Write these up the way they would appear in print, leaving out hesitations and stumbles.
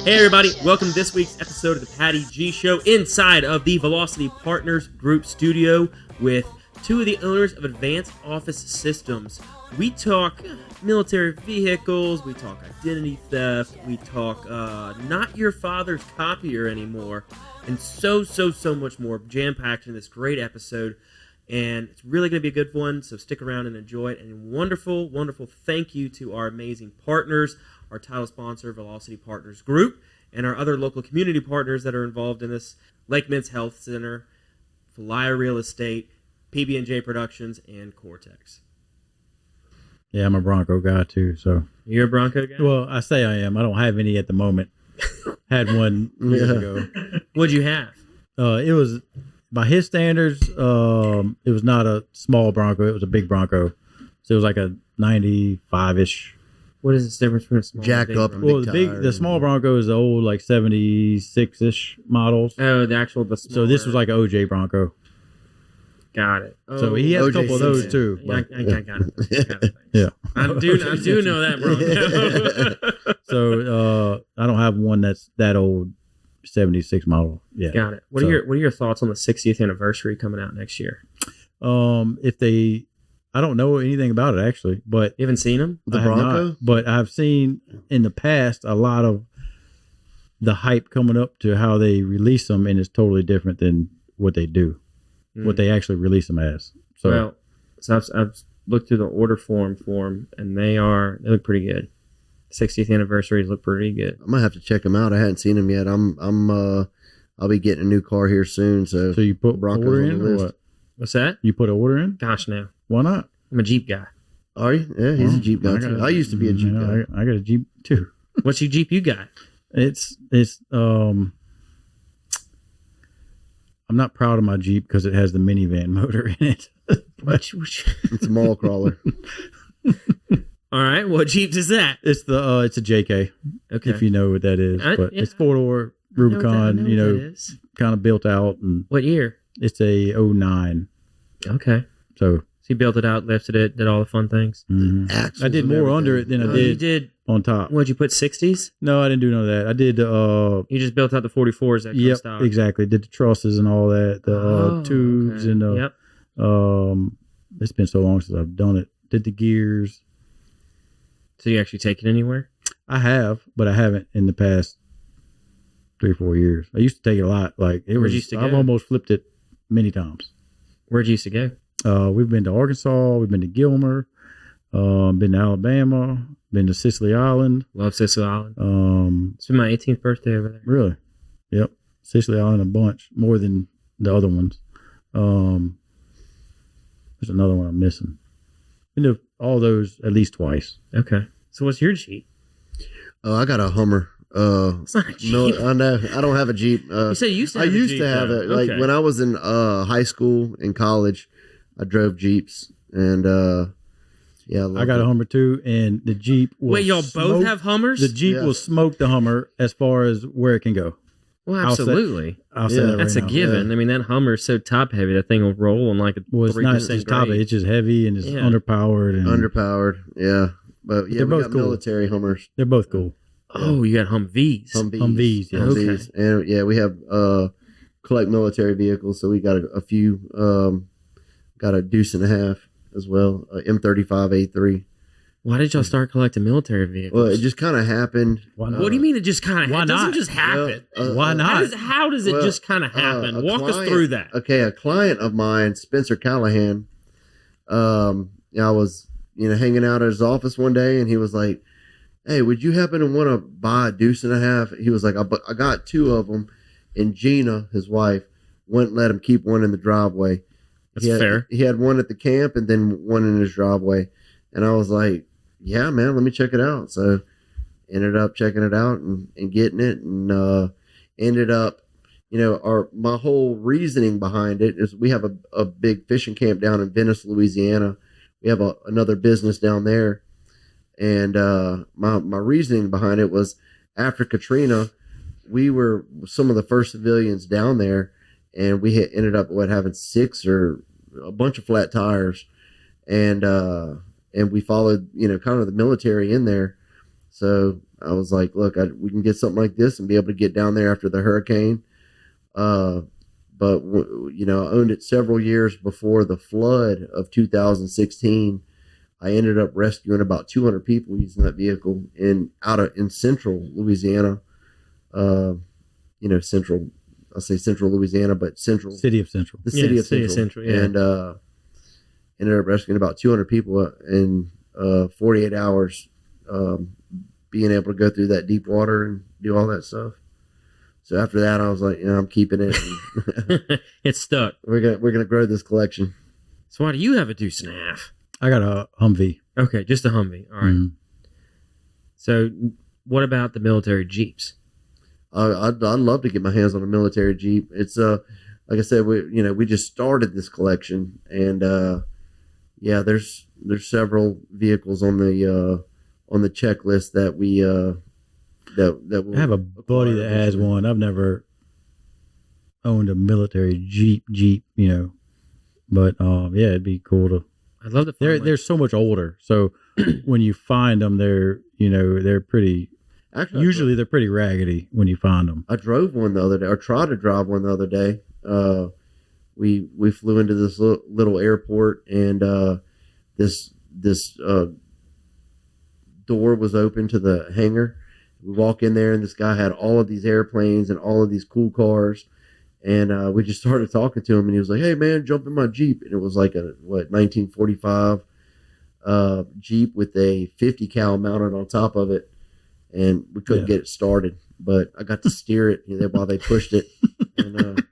Hey everybody, welcome to this week's episode of the Patty G Show inside of the Velocity Partners Group studio with two of the owners of Advanced Office Systems. We talk military vehicles, we talk identity theft, we talk not your father's copier anymore, and so much more jam-packed in this great episode. And it's really going to be a good one, so stick around and enjoy it. And wonderful thank you to our amazing partners, our title sponsor, Velocity Partners Group, and our other local community partners that are involved in this, Lake Mintz Health Center, Falia Real Estate, PB&J Productions, and Cortex. Yeah, I'm a Bronco guy too. So You're a Bronco guy? Well, I say I am. I don't have any at the moment. Had one years ago. What'd you have? It was, by his standards, it was not a small Bronco. It was a big Bronco. So it was like a 95-ish. What is the difference between a small Jacked and up big and Bronco? big The small Bronco is the old like 76-ish models. Oh, the smaller. So this was like an OJ Bronco. Got it. So he has a couple of those too. I got it. Yeah. I do know that, Bronco. So I don't have one that's that old 76 model yet. Got it. What are your thoughts on the 60th anniversary coming out next year? I don't know anything about it actually, but You haven't seen them? The Bronco? But I've seen in the past a lot of the hype coming up to how they release them, and it's totally different than what they do, what they actually release them as. So, I've looked through the order form for them, and they look pretty good. 60th anniversaries look pretty good. I might have to check them out. I hadn't seen them yet. I'll be getting a new car here soon. So you put Broncos order on in the or list. what? What's that? You put an order in? Gosh, no. Why not? I'm a Jeep guy. Are you? Yeah, he's a Jeep guy too. I used to be a Jeep guy. I got a Jeep too. What's your Jeep you got? I'm not proud of my Jeep because it has the minivan motor in it. It's a mall crawler. All right, what Jeep is that? It's a JK. Okay. If you know what that is, but it's 4-door Rubicon. Kind of built out, and What year? it's a 09. Okay. So So you built it out, lifted it, did all the fun things. Axles I did and more under it everything. than I You did did. on top. What'd you put? 60s? No, I didn't do none of that. I did You just built out the 44s that yep, stock. exactly. Did the trusses and all that, the tubes okay. and the Yep. it's been so long since I've done it. Did the gears. So you actually take it anywhere? I have, but I haven't in the past 3 or 4 years. I used to take it a lot. Like Where'd you used to I've go? almost flipped it many times. Where'd you used to go? We've been to Arkansas, we've been to Gilmer, been to Alabama, been to Sicily Island. Love Sicily Island. It's been my 18th birthday over there. Really? Yep. Sicily Island a bunch, more than the other ones. There's another one I'm missing. Been to all those at least twice. Okay. So what's your Jeep? Oh, I got a Hummer. It's not a Jeep. No, I know. I don't have a Jeep. You said you used to I have a used Jeep, to have though. it. Like Okay. when I was in high school and college, I drove Jeeps, and yeah, I got a Hummer too, and the Jeep will Wait, y'all both have Hummers? The Jeep Yeah. will smoke the Hummer as far as where it can go. Well, I'll say- absolutely. I'll say Yeah. that right That's a now. given. I mean, that Hummer is so top heavy. That thing will roll on like a Well, it's not 3% just top, grade. it's just heavy and it's Yeah. underpowered. And underpowered. Yeah, but yeah, They're we both got cool. military Hummers. They're both cool. Oh, you got Humvees. Humvees, yeah. Okay. Humvees. And yeah, we have collect military vehicles, so we got a few. Got a deuce and a half as well, M35 A3. Why did y'all start collecting military vehicles? Well, it just kind of happened. Why not? What do you mean it just kind of Why It doesn't not? just happen. Why not? How does it Well, just kind of happen? a Walk us client- through that. Okay, a client of mine, Spencer Callahan. I was hanging out at his office one day, and he was like, "Hey, would you happen to want to buy a deuce and a half?" He was like, "I got 2 of them," and Gina, his wife, wouldn't let him keep one in the driveway. That's fair. He had one at the camp and then one in his driveway, and I was like, "Yeah, man, let me check it out." So ended up checking it out and getting it, and ended up, my whole reasoning behind it is we have a big fishing camp down in Venice, Louisiana. We have another business down there, and my reasoning behind it was after Katrina, we were some of the first civilians down there, and we ended up having 6 or a bunch of flat tires, and we followed kind of the military in there, So I was like, look, we can get something like this and be able to get down there after the hurricane. But you know, I owned it several years before the flood of 2016. I ended up rescuing about 200 people using that vehicle in central Louisiana. You know, I'll say central Louisiana, but central City of Central. The city of Central, yeah. And ended up rescuing about 200 people in 48 hours, being able to go through that deep water and do all that stuff. So after that, I was like, I'm keeping it. It's stuck. We're gonna grow this collection. So why do you have a deuce and a half? I got a Humvee. Okay, just a Humvee. All right. Mhm. So what about the military Jeeps? I'd love to get my hands on a military Jeep. It's like I said, we just started this collection, and yeah, there's several vehicles on the checklist that we that we'll I have a buddy that has eventually. one. I've never owned a military Jeep, you know, but yeah, it'd be cool to. I'd love to find They're so much older, so when you find them, they're pretty. Actually, Usually, they're pretty raggedy when you find them. I drove one the other day, or tried to drive one the other day. We flew into this little airport, and this door was open to the hangar. We walk in there, and this guy had all of these airplanes and all of these cool cars, and we just started talking to him, and he was like, "Hey man, jump in my Jeep," and it was like a 1945 Jeep with a 50 cal mounted on top of it. And we couldn't get it started, but I got to steer it while they pushed it, and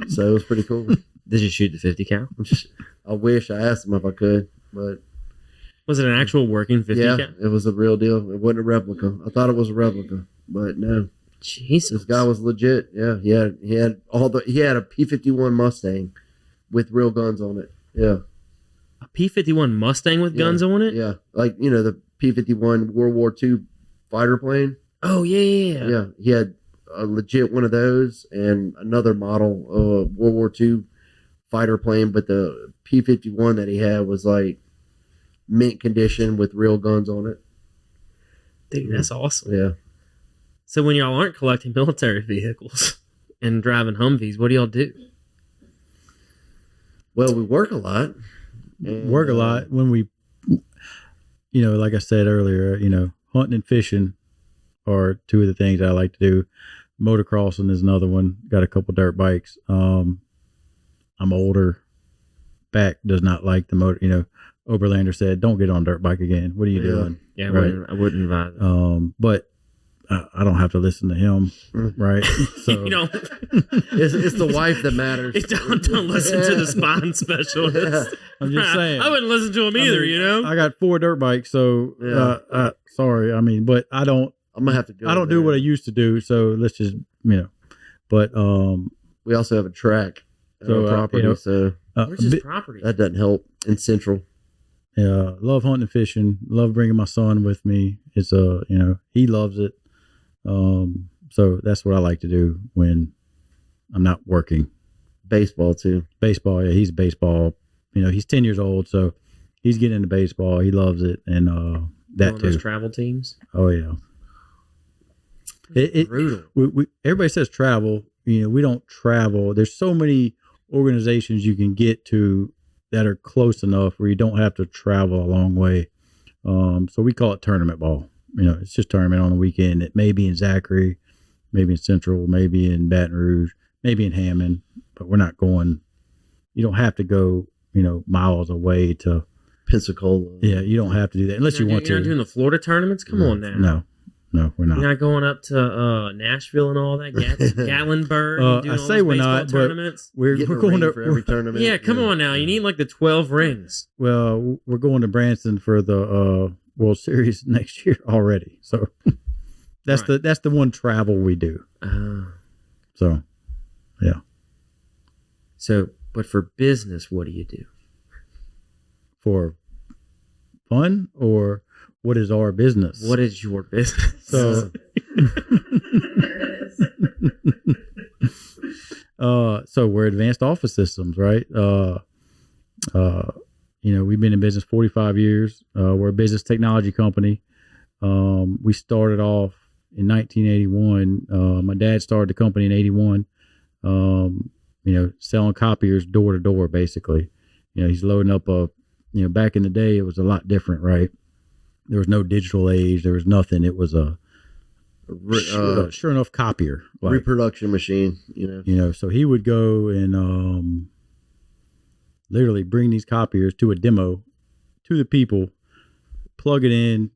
so it was pretty cool. Did you shoot the 50 cal? I wish I asked them if I could, but Was it an actual working 50 yeah, cal? it was a real deal. It wasn't a replica. I thought it was a replica, but no. Jesus. This guy was legit. Yeah, he had a P-51 Mustang with real guns on it. Yeah, A P-51 Mustang with guns on it? Yeah, like the P-51 World War II fighter plane. Oh, yeah. Yeah, he had a legit one of those and another model World War II fighter plane, but the P-51 that he had was like mint condition with real guns on it. Dude, that's awesome. Yeah. So when y'all aren't collecting military vehicles and driving Humvees, what do y'all do? Well, we work a lot. And, Work a lot when we, like I said earlier, hunting and fishing are two of the things I like to do. Motocrossing is another one. Got a couple dirt bikes. I'm older. Back does not like the motor. Oberlander said, "Don't get on a dirt bike again. What are you doing?" Yeah, Right. I wouldn't advise it. But I don't have to listen to him, right? So You know, it's the wife that matters. don't listen to the spine specialist. I'm just saying. I wouldn't listen to him either, I got 4 dirt bikes, so Yeah. sorry. But I don't. I'm gonna have to go. I don't do what I used to do, so let's just But We also have a track at So, our property, so Where's his property? that doesn't help in Central. love hunting and fishing. Love bringing my son with me. It's he loves it. So that's what I like to do when I'm not working. Baseball too. Baseball, yeah, he's baseball. He's 10 years old, so he's getting into baseball. He loves it, and that One of too. those travel teams. Oh yeah. Brutal. We everybody says travel. We don't travel. There's so many organizations you can get to that are close enough where you don't have to travel a long way. So we call it tournament ball. It's just tournament on the weekend. It may be in Zachary, maybe in Central, maybe in Baton Rouge, maybe in Hammond, but we're not going. You don't have to go, miles away to Pensacola. Yeah, you don't have to do that unless you want to. You're not doing the Florida tournaments? Come on now. No, we're not. You're not going up to Nashville and all that, Gatlinburg. And doing I all say those we're baseball not, but tournaments. we're Getting a going ring to for every tournament. Yeah, come on now. You need like the 12 rings. Well, we're going to Branson for the World Series next year already. So that's the one travel we do. So, yeah. So, but for business, what do you do? For fun, or what is our business? What is your business? So, so we're Advanced Office Systems, right? We've been in business 45 years. We're a business technology company. We started off in 1981. My dad started the company in 81. Selling copiers door to door, basically. He's loading up back in the day, it was a lot different, right? There was no digital age. There was nothing. It was a sure enough copier, reproduction machine, So he would go and literally bring these copiers to a demo to the people, plug it in,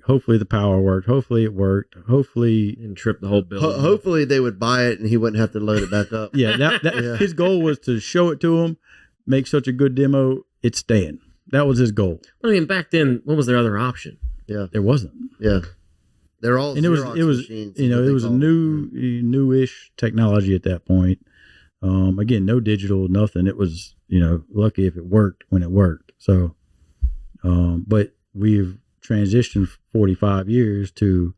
hopefully the power worked, hopefully it worked, hopefully and trip the whole building. Hopefully they would buy it and he wouldn't have to load it back up. Yeah, his goal was to show it to them, make such a good demo, it's staying. That was his goal. I mean, back then, what was their other option? Yeah, there wasn't. Yeah. They're all, and it was machines, it was a newish technology at that point. Again, no digital, nothing. It was, lucky if it worked when it worked. So, but we've transitioned 45 years to,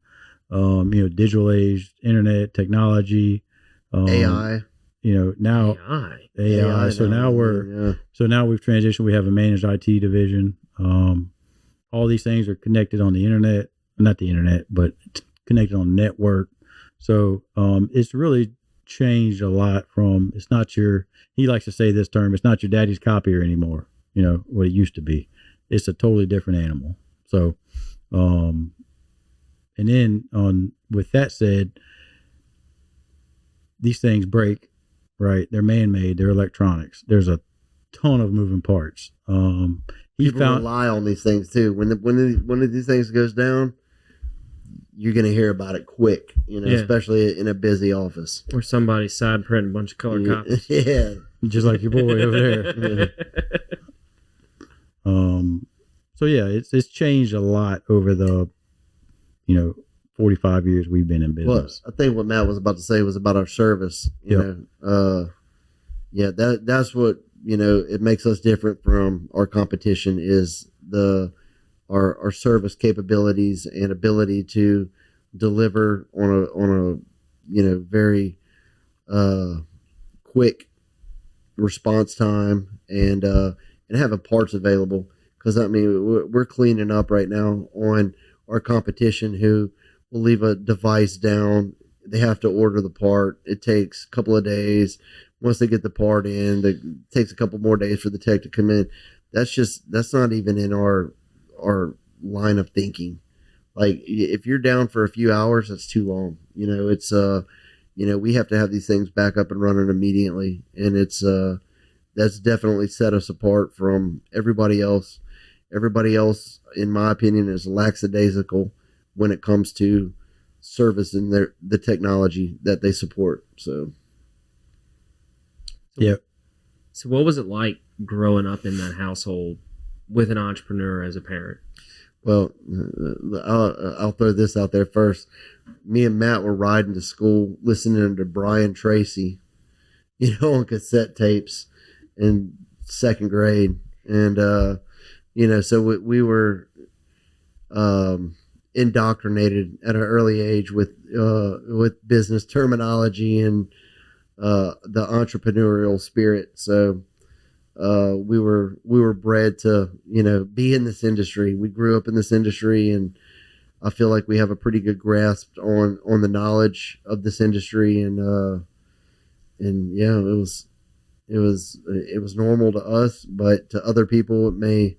digital age, internet technology, AI. Now AI. So now we've transitioned. We have a managed IT division. All these things are connected on the internet. Not the internet, but connected on the network. So it's really changed a lot from, it's not he likes to say this term, it's not your daddy's copier anymore, what it used to be. It's a totally different animal. So, and then with that said, these things break, right? They're man-made, they're electronics. There's a ton of moving parts. People rely on these things too. When one of these things goes down, you're going to hear about it quick, especially in a busy office. Or somebody side printing a bunch of colored copies. Yeah. Just like your boy over there. So yeah, it's changed a lot over the, 45 years we've been in business. Well, I think what Matt was about to say was about our service. That's what, it makes us different from our competition is our service capabilities and ability to deliver on a very quick response time and having parts available. Because we're cleaning up right now on our competition who will leave a device down. They have to order the part. It takes a couple of days. Once they get the part in, it takes a couple more days for the tech to come in. That's not even in our line of thinking. Like if you're down for a few hours, that's too long. It's we have to have these things back up and running immediately, and it's that's definitely set us apart from everybody else. Everybody else, in my opinion, is lackadaisical when it comes to servicing the technology that they support. So yep. So what was it like growing up in that household with an entrepreneur as a parent? Well, I'll throw this out there first. Me and Matt were riding to school listening to Brian Tracy, on cassette tapes in second grade. And, so we were indoctrinated at an early age with business terminology and the entrepreneurial spirit. So we were bred to be in this industry. We grew up in this industry, and I feel like we have a pretty good grasp on the knowledge of this industry. And yeah, it was normal to us, but to other people it may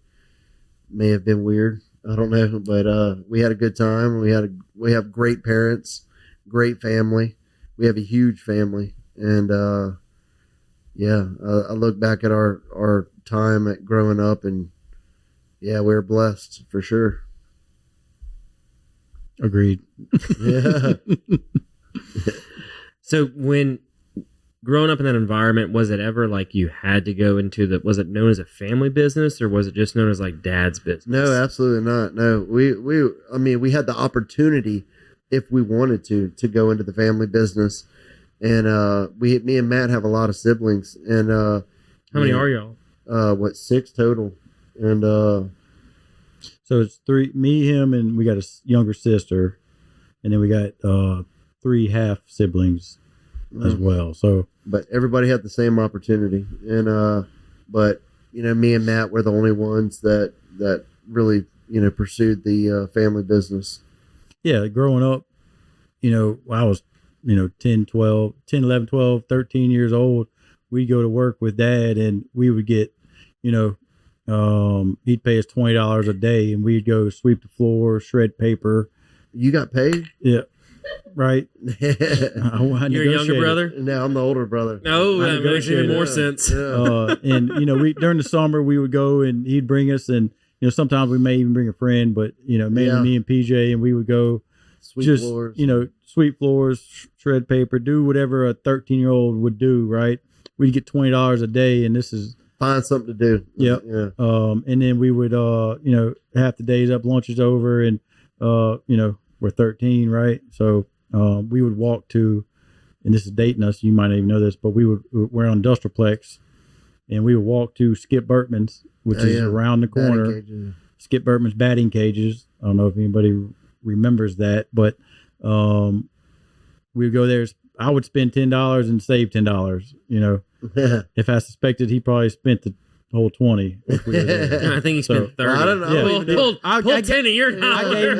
have been weird. I don't know, but we had a good time. We have great parents, great family. We have a huge family, and I look back at our time at growing up, and yeah, we're blessed for sure. Agreed. Yeah. So when growing up in that environment, was it ever like you had to go into was it known as a family business, or was it just known as like dad's business? No, absolutely not. No, we had the opportunity if we wanted to go into the family business. And me and Matt have a lot of siblings. And how many are y'all? 6 total. And so it's 3, me, him, and we got a younger sister, and then we got 3 half siblings as well. So, but everybody had the same opportunity. And but me and Matt were the only ones that really pursued the family business. Yeah, growing up, I was, 10, 11, 12, 13 years old. We'd go to work with Dad, and we would get, he'd pay us $20 a day, and we'd go sweep the floor, shred paper. You got paid? Yeah. Right. You're a younger brother? No, I'm the older brother. Oh, that makes even more sense. Yeah. And we during the summer we would go, and he'd bring us, and sometimes we may even bring a friend, but mainly me and PJ, and we would go Sweep floors. Sweep floors, shred paper, do whatever a 13-year-old would do. Right. We'd get $20 a day, and this is find something to do. Yep. Yeah. And then we would half the days up, lunch is over, and we're 13, right? So we would walk to, and this is dating us, you might not even know this, but we're on Industrialplex, and we would walk to Skip Burtman's, which is around the corner. Skip Burtman's batting cages. I don't know if anybody remembers that, but we would go there. I would spend $10 and save $10, If I suspected, he probably spent the whole 20. If we were there. I think he spent 30. I don't know. Pull 10 of your I gave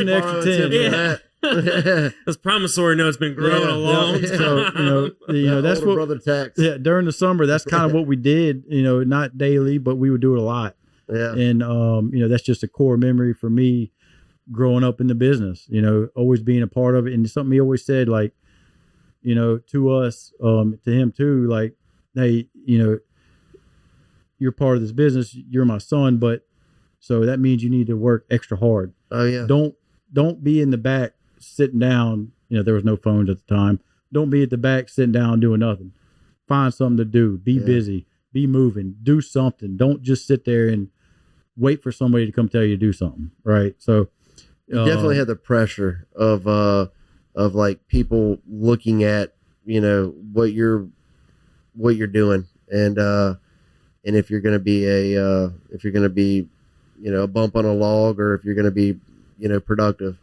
him the extra 10. Yeah. Those promissory notes been growing a long time. So, that's what brother tax. Yeah, during the summer, that's kind of what we did. Not daily, but we would do it a lot. Yeah. And that's just a core memory for me growing up in the business. Always being a part of it, and something he always said, like, to us, to him too, like, hey, you're part of this business. You're my son, but so that means you need to work extra hard. Oh yeah. Don't be in the back sitting down. There was no phones at the time. Don't be at the back sitting down doing nothing. Find something to do. Be busy. Be moving. Do something. Don't just sit there and wait for somebody to come tell you to do something. Right. So you definitely had the pressure of like people looking at what you're doing, and if you're going to be a bump on a log, or if you're going to be productive.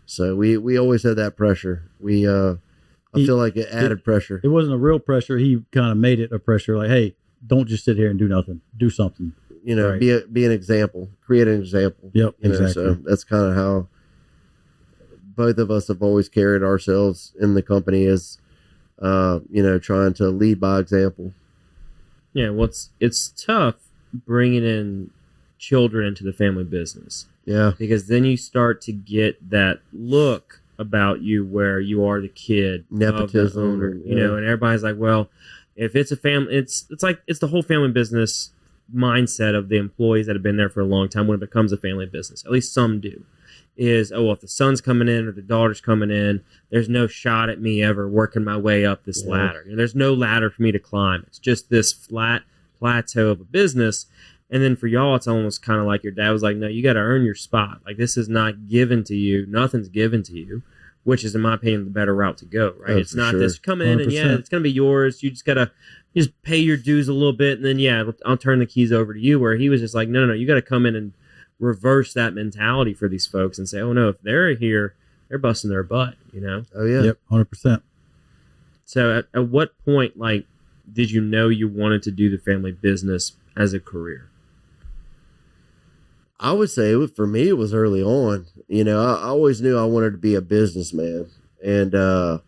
So we always had that pressure. I feel like it added pressure. It wasn't a real pressure. He kind of made it a pressure. Like, hey, don't just sit here and do nothing. Do something. Right. Be an example. Create an example. Yep. Exactly. So that's kind of how both of us have always carried ourselves in the company, as trying to lead by example. Yeah, it's tough bringing in children into the family business. Yeah, because then you start to get that look about you where you are the kid, nepotism, of the owner, and everybody's like, well, if it's a family, it's like it's the whole family business mindset of the employees that have been there for a long time. When it becomes a family business, at least some do. Is, well, if the son's coming in or the daughter's coming in, there's no shot at me ever working my way up this ladder. There's no ladder for me to climb. It's just this flat plateau of a business. And then for y'all, it's almost kind of like your dad was like, no, you got to earn your spot. Like, this is not given to you. Nothing's given to you, which is, in my opinion, the better route to go, right? It's not this come in 100%. And, it's going to be yours. You just got to just pay your dues a little bit, and then, I'll turn the keys over to you, where he was just like, no, you got to come in and reverse that mentality for these folks and say, oh no, if they're here, they're busting their butt, Oh yeah. Yep. 100%. So at what point, like, did you know you wanted to do the family business as a career? I would say for me, it was early on. I always knew I wanted to be a businessman, and I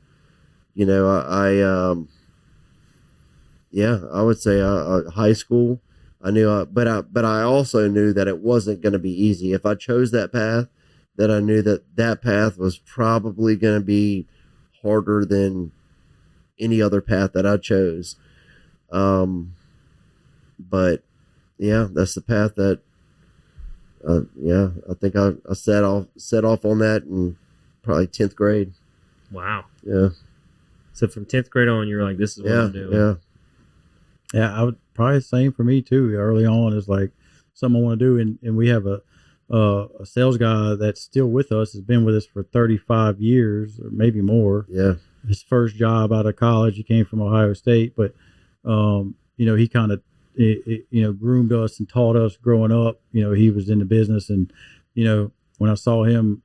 would say high school. I knew, but I also knew that it wasn't going to be easy. If I chose that path, that I knew that path was probably going to be harder than any other path that I chose. But yeah, that's the path that, I think I set off on that in probably 10th grade. Wow. Yeah. So from 10th grade on, you're like, this is what I'm doing. Yeah. I would probably the same for me too. Early on is like something I want to do. And we have a sales guy that's still with us, has been with us for 35 years or maybe more. Yeah. His first job out of college, he came from Ohio State, but, he kind of, groomed us and taught us growing up. He was in the business, and, when I saw him,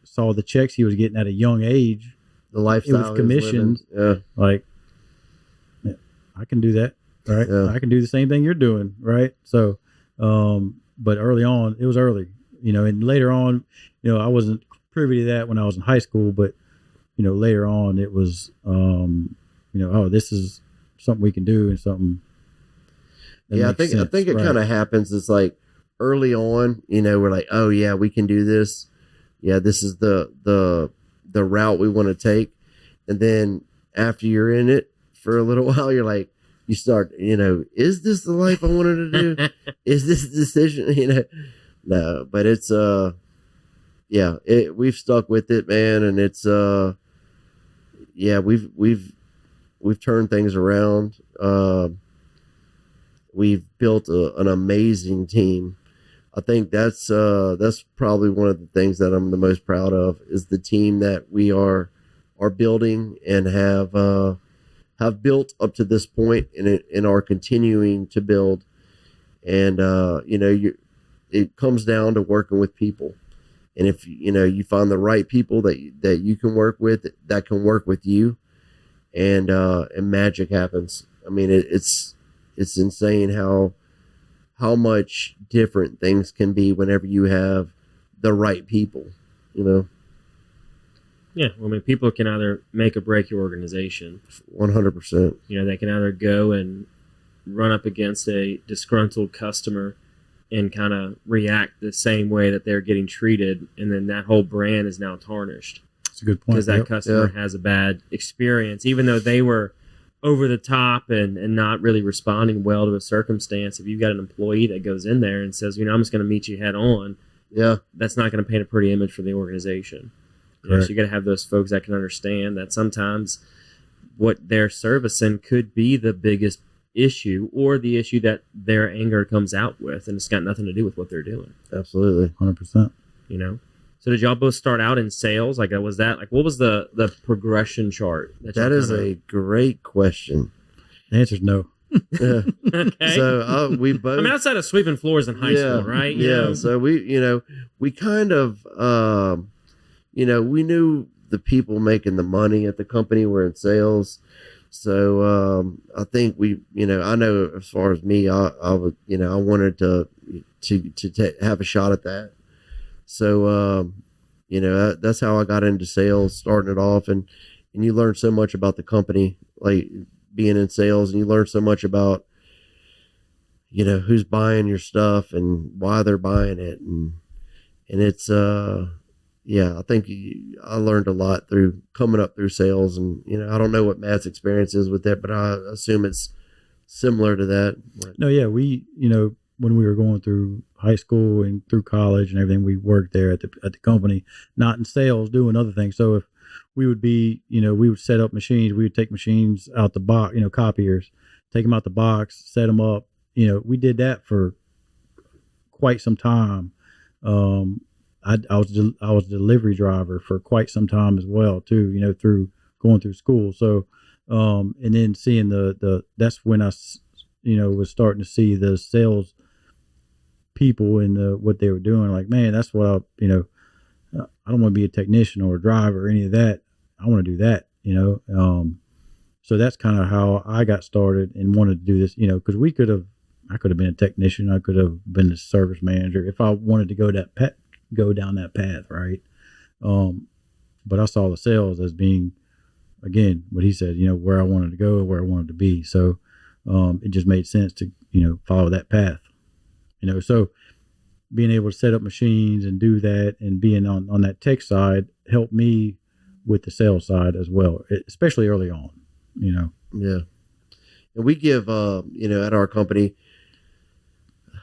saw the checks he was getting at a young age, the lifestyle, it was commissions. Like, I can do that. Right. Yeah. I can do the same thing you're doing. Right. So, but early on, it was early, and later on, I wasn't privy to that when I was in high school, but, later on it was, oh, this is something we can do and something. I think it right. kind of happens. It's like early on, we're like, oh yeah, we can do this. Yeah, this is the route we want to take. And then after you're in it for a little while, you're like, you start, is this the life I wanted to do? Is this the decision? No, but it's, we've stuck with it, man. And it's, we've turned things around. We've built an amazing team. I think that's probably one of the things that I'm the most proud of is the team that we are building and have built up to this point and are continuing to build. And it comes down to working with people. And if you find the right people that you can work with, that can work with you, and magic happens. I mean, it's insane how much different things can be whenever you have the right people, Yeah, well, I mean, people can either make or break your organization. 100%. They can either go and run up against a disgruntled customer and kind of react the same way that they're getting treated, and then that whole brand is now tarnished. That's a good point. Because that customer has a bad experience, even though they were over the top and not really responding well to a circumstance. If you've got an employee that goes in there and says, I'm just going to meet you head on, that's not going to paint a pretty image for the organization. So you got to have those folks that can understand that sometimes what they're servicing could be the biggest issue or the issue that their anger comes out with, and it's got nothing to do with what they're doing. Absolutely. 100%. So did y'all both start out in sales? Like, was that what was the progression chart? That is a great question. The answer's no. Okay. So we both. I mean, outside of sweeping floors in high school, right? Yeah. So we kind of, we knew the people making the money at the company were in sales. So I think I know as far as me, I would, I wanted to have a shot at that. So, that's how I got into sales, starting it off. And you learn so much about the company, like being in sales, and you learn so much about, who's buying your stuff and why they're buying it. And it's, I think I learned a lot through coming up through sales. And, I don't know what Matt's experience is with that, but I assume it's similar to that. No, yeah. We, when we were going through high school and through college and everything, we worked there at the company, not in sales, doing other things. So if we would be, we would set up machines, we would take machines out the box, copiers, take them out the box, set them up. We did that for quite some time. I was a delivery driver for quite some time as well too, through going through school. So, and then seeing that's when I, was starting to see the sales people and what they were doing. Like, man, that's what I don't want to be a technician or a driver or any of that. I want to do that, so that's kind of how I got started and wanted to do this, because I could have been a technician. I could have been a service manager if I wanted to go down that path. Right. But I saw the sales as being, again, what he said, where I wanted to go, where I wanted to be. So, it just made sense to, follow that path. So being able to set up machines and do that and being on that tech side helped me with the sales side as well, especially early on, Yeah. And we give, at our company,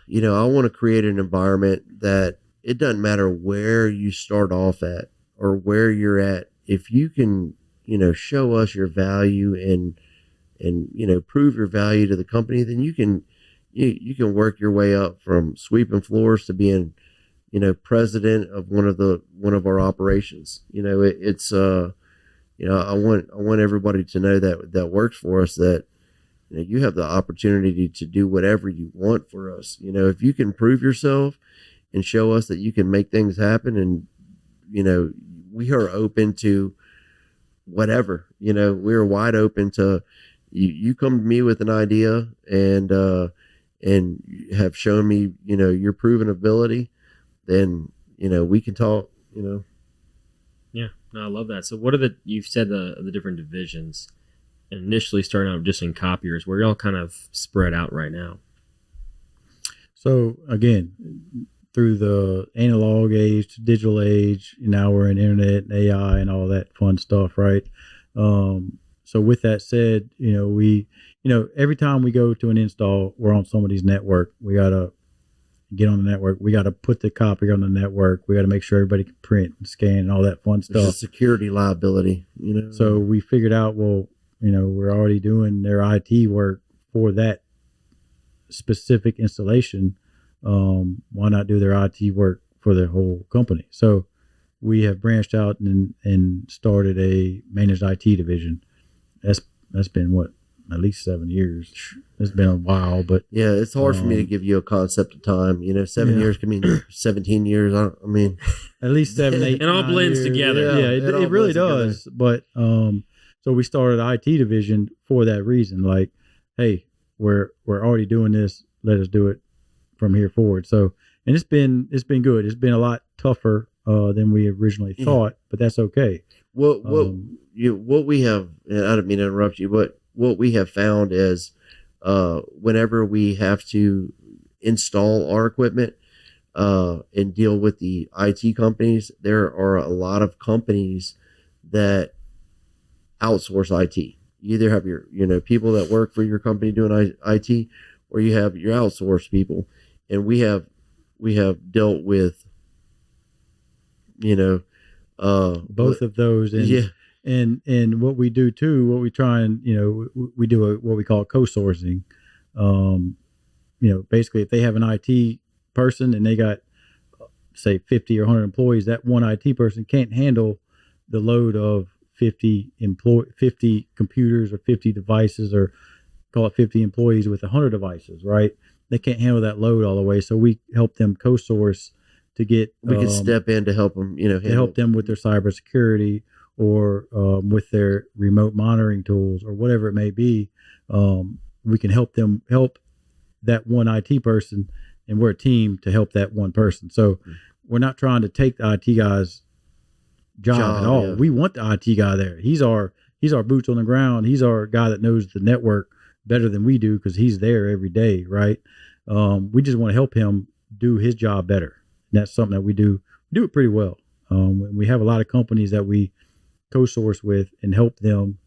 I want to create an environment that it doesn't matter where you start off at or where you're at. If you can, show us your value and prove your value to the company, then you can work your way up from sweeping floors to being, president of one of our operations. It's I want everybody to know that works for us that, you have the opportunity to do whatever you want for us. If you can prove yourself and show us that you can make things happen, and, we are open to whatever, we're wide open to, you come to me with an idea and and have shown me, your proven ability, then, we can talk, Yeah, no, I love that. So what are you've said the different divisions, and initially starting out just in copiers, where y'all kind of spread out right now? So again, through the analog age to digital age, now we're in internet and AI and all that fun stuff, right? So with that said, we, every time we go to an install, we're on somebody's network. We got to get on the network. We got to put the copy on the network. We got to make sure everybody can print and scan and all that fun stuff. There's a security liability, So we figured out, well, we're already doing their IT work for that specific installation. Why not do their IT work for the whole company? So we have branched out and started a managed IT division. That's been at least 7 years. It's been a while, but yeah, it's hard for me to give you a concept of time. 7 years can mean 17 years. I mean, at least 7, 8. It all blends years. together. Yeah, it really does. Together. But so we started an IT division for that reason. Like, hey, we're already doing this. Let us do it from here forward. So, and it's been good. It's been a lot tougher than we originally thought, but that's okay. What we have, and I don't mean to interrupt you, but what we have found is whenever we have to install our equipment and deal with the IT companies, there are a lot of companies that outsource IT. You either have your people that work for your company doing IT, or you have your outsourced people. And we have dealt with both of those, and and what we do too, what we try and we do what we call co-sourcing. Basically, if they have an IT person and they got say 50 or 100 employees, that one IT person can't handle the load of 50 computers or 50 devices, or call it 50 employees with 100 devices, right? They can't handle that load all the way. So we help them co-source to get. We can step in to help them, to help them with their cybersecurity or with their remote monitoring tools or whatever it may be. We can help that one IT person, and we're a team to help that one person. So we're not trying to take the IT guy's job at all. Yeah. We want the IT guy there. He's our boots on the ground. He's our guy that knows the network better than we do because he's there every day, right? We just want to help him do his job better. And that's something that we do. We do it pretty well. We have a lot of companies that we co-source with and help them,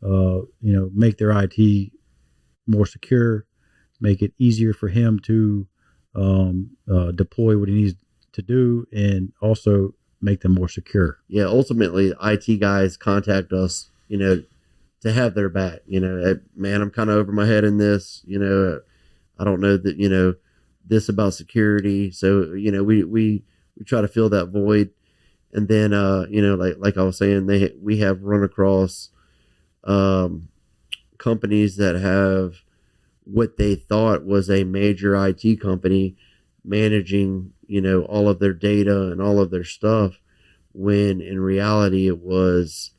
make their IT more secure, make it easier for him to deploy what he needs to do, and also make them more secure. Yeah, ultimately, IT guys contact us, to have their back. Man, I'm kind of over my head in this. I don't know that this about security. So we try to fill that void, and then like I was saying, we have run across companies that have what they thought was a major IT company managing all of their data and all of their stuff, when in reality it was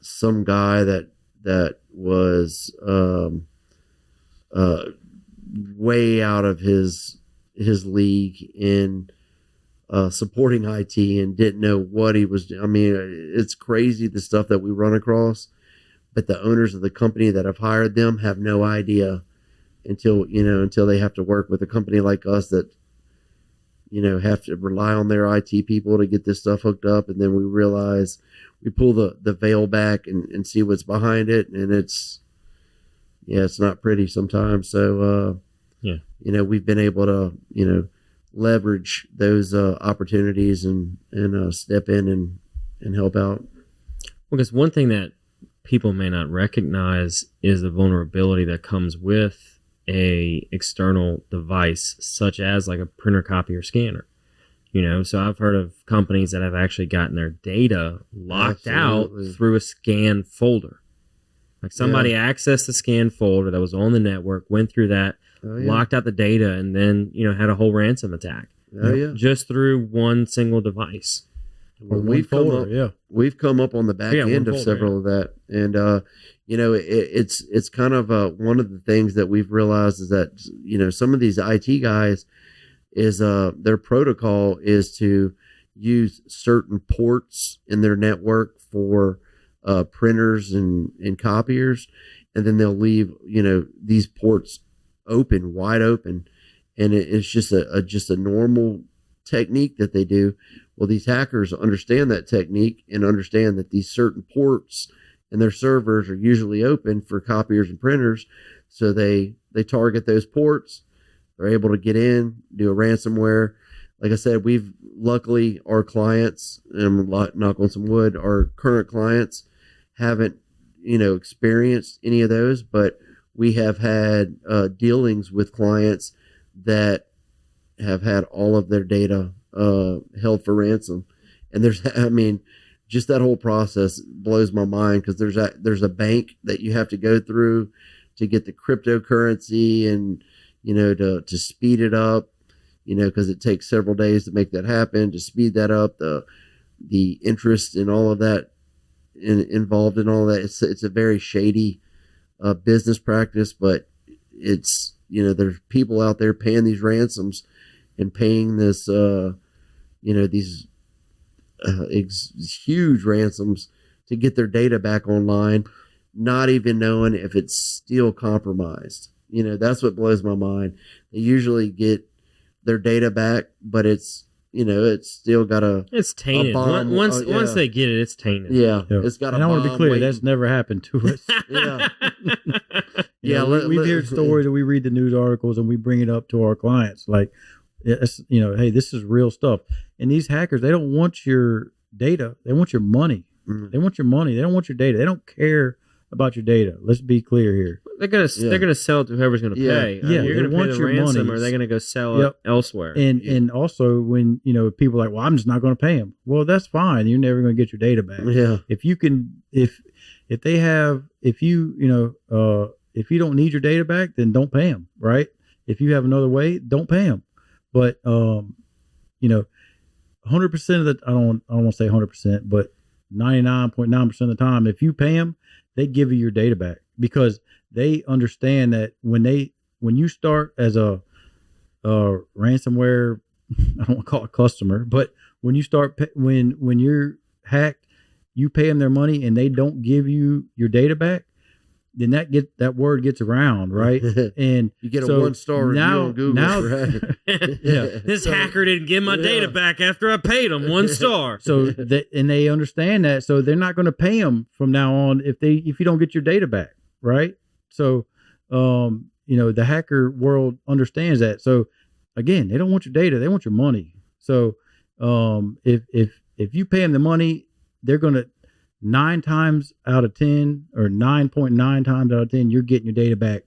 some guy that was way out of his league in supporting IT and didn't know what he was doing. I mean, it's crazy the stuff that we run across, but the owners of the company that have hired them have no idea until they have to work with a company like us that have to rely on their IT people to get this stuff hooked up. And then we realize, we pull the veil back and see what's behind it. And it's not pretty sometimes. So, we've been able to, leverage those opportunities and step in and help out. Well, because one thing that people may not recognize is the vulnerability that comes with a external device, such as like a printer, copier, scanner. So I've heard of companies that have actually gotten their data locked out through a scan folder. Like somebody accessed the scan folder that was on the network, went through that, locked out the data, and then had a whole ransom attack. Just through one single device. Or one we've come folder, up, we've come up on the back Yeah, end one of folder, several of that, and it's kind of one of the things that we've realized is that some of these IT guys is their protocol is to use certain ports in their network for printers and copiers, and then they'll leave these ports wide open, and it's just a normal technique that they do. Well, these hackers understand that technique and understand that these certain ports in their servers are usually open for copiers and printers, so they target those ports. They're able to get in, do a ransomware. Like I said, luckily our clients, and knock on some wood, our current clients haven't experienced any of those, but we have had dealings with clients that have had all of their data held for ransom. And just that whole process blows my mind, because there's a bank that you have to go through to get the cryptocurrency, and to speed it up, because it takes several days to make that happen, to speed that up, the interest and all of that involved in all that. It's a very shady business practice, but it's there's people out there paying these ransoms and paying this these huge ransoms to get their data back online, not even knowing if it's still compromised. That's what blows my mind. They usually get their data back, but it's still got it's tainted. Once they get it, it's tainted. Yeah, Yep. it's got. And I want to be clear, that's never happened to us. Yeah, We've heard stories, and we read the news articles, and we bring it up to our clients. Like, hey, this is real stuff. And these hackers, they don't want your data; they want your money. Mm-hmm. They want your money. They don't want your data. They don't care about your data. Let's be clear here. They're gonna sell it to whoever's gonna pay. You're gonna want pay the your ransom, money. or they're gonna go sell it elsewhere. And also when people are like, well, I'm just not going to pay them. Well, that's fine. You're never going to get your data back. Yeah. If you can, if you don't need your data back, then don't pay them. Right. If you have another way, don't pay them. But 100% of the, I don't want to say 100%, but 99.9% of the time, if you pay them, they give you your data back, because they understand that when you start as a ransomware, I don't want to call it customer, but when you start, when you're hacked, you pay them their money and they don't give you your data back, then that word gets around, right? And you get a 1-star review on Google. This hacker didn't give my data back after I paid him 1 star. So they understand that, so they're not going to pay them from now on if you don't get your data back, right? So, the hacker world understands that. So, again, they don't want your data; they want your money. So, if you pay them the money, they're going to 9 times out of 10 or 9.9 times out of 10, you're getting your data back.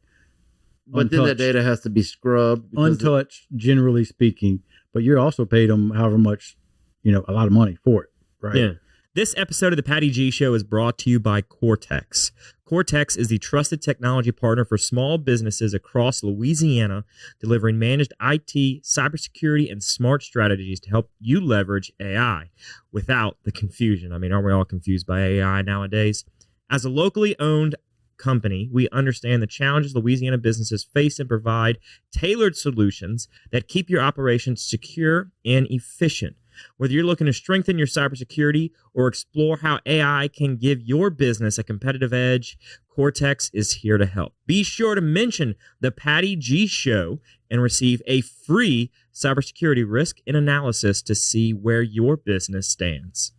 But untouched. then that data has to be scrubbed. Untouched, generally speaking. But you're also paid them however much, a lot of money for it, right? Yeah. This episode of the Patty G Show is brought to you by Cortex. Cortex is the trusted technology partner for small businesses across Louisiana, delivering managed IT, cybersecurity, and smart strategies to help you leverage AI without the confusion. I mean, aren't we all confused by AI nowadays? As a locally owned company, we understand the challenges Louisiana businesses face and provide tailored solutions that keep your operations secure and efficient. Whether you're looking to strengthen your cybersecurity or explore how AI can give your business a competitive edge, Cortex is here to help. Be sure to mention the Patty G Show and receive a free cybersecurity risk and analysis to see where your business stands.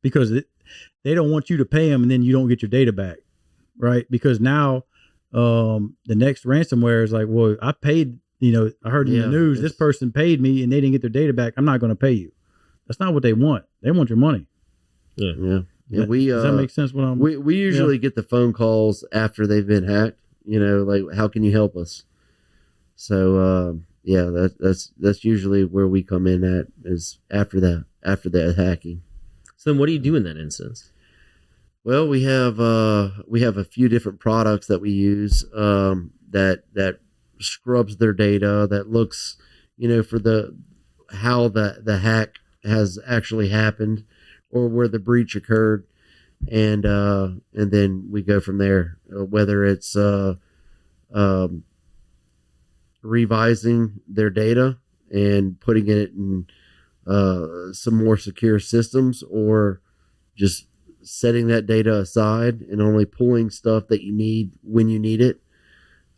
Because they don't want you to pay them and then you don't get your data back, right? Because now the next ransomware is like, well, I paid, I heard in the news, this person paid me and they didn't get their data back. I'm not going to pay you. That's not what they want. They want your money. Yeah. Does that make sense? We usually get the phone calls after they've been hacked. Like, how can you help us? So that's usually where we come in at, is after that hacking. So then, what do you do in that instance? Well, we have a few different products that we use that scrubs their data, that looks, for how the hack has actually happened. or where the breach occurred, and then we go from there. Whether it's revising their data and putting it in some more secure systems, or just setting that data aside and only pulling stuff that you need when you need it.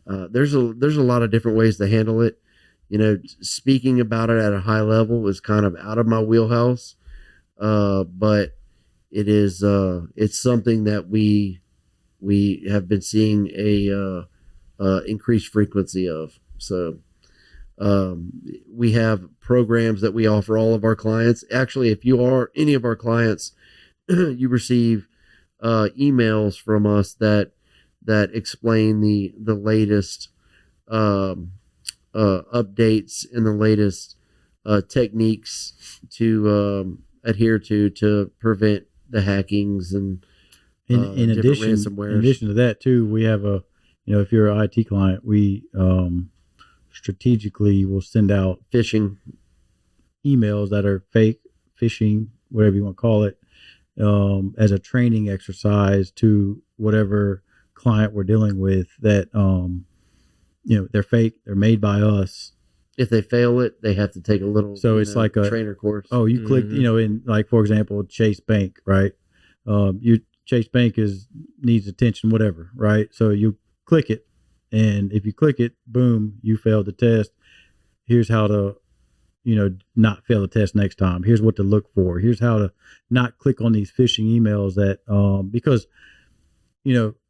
There's a lot of different ways to handle it. Speaking about it at a high level is kind of out of my wheelhouse, but it is it's something that we have been seeing a increased frequency of. So we have programs that we offer all of our clients. Actually, if you are any of our clients, you receive emails from us that explain the latest updates and the latest techniques to adhere to prevent the hackings and in addition to that too, we have if you're an IT client, we strategically will send out phishing emails that are fake, phishing, whatever you want to call it, as a training exercise to whatever client we're dealing with, that they're fake, they're made by us. If they fail it, they have to take a little it's like a trainer course. Oh, you clicked, in, like, for example, Chase Bank, right? Chase Bank needs attention, whatever, right? So you click it, and if you click it, boom, you failed the test. Here's how to not fail the test next time. Here's what to look for. Here's how to not click on these phishing emails that because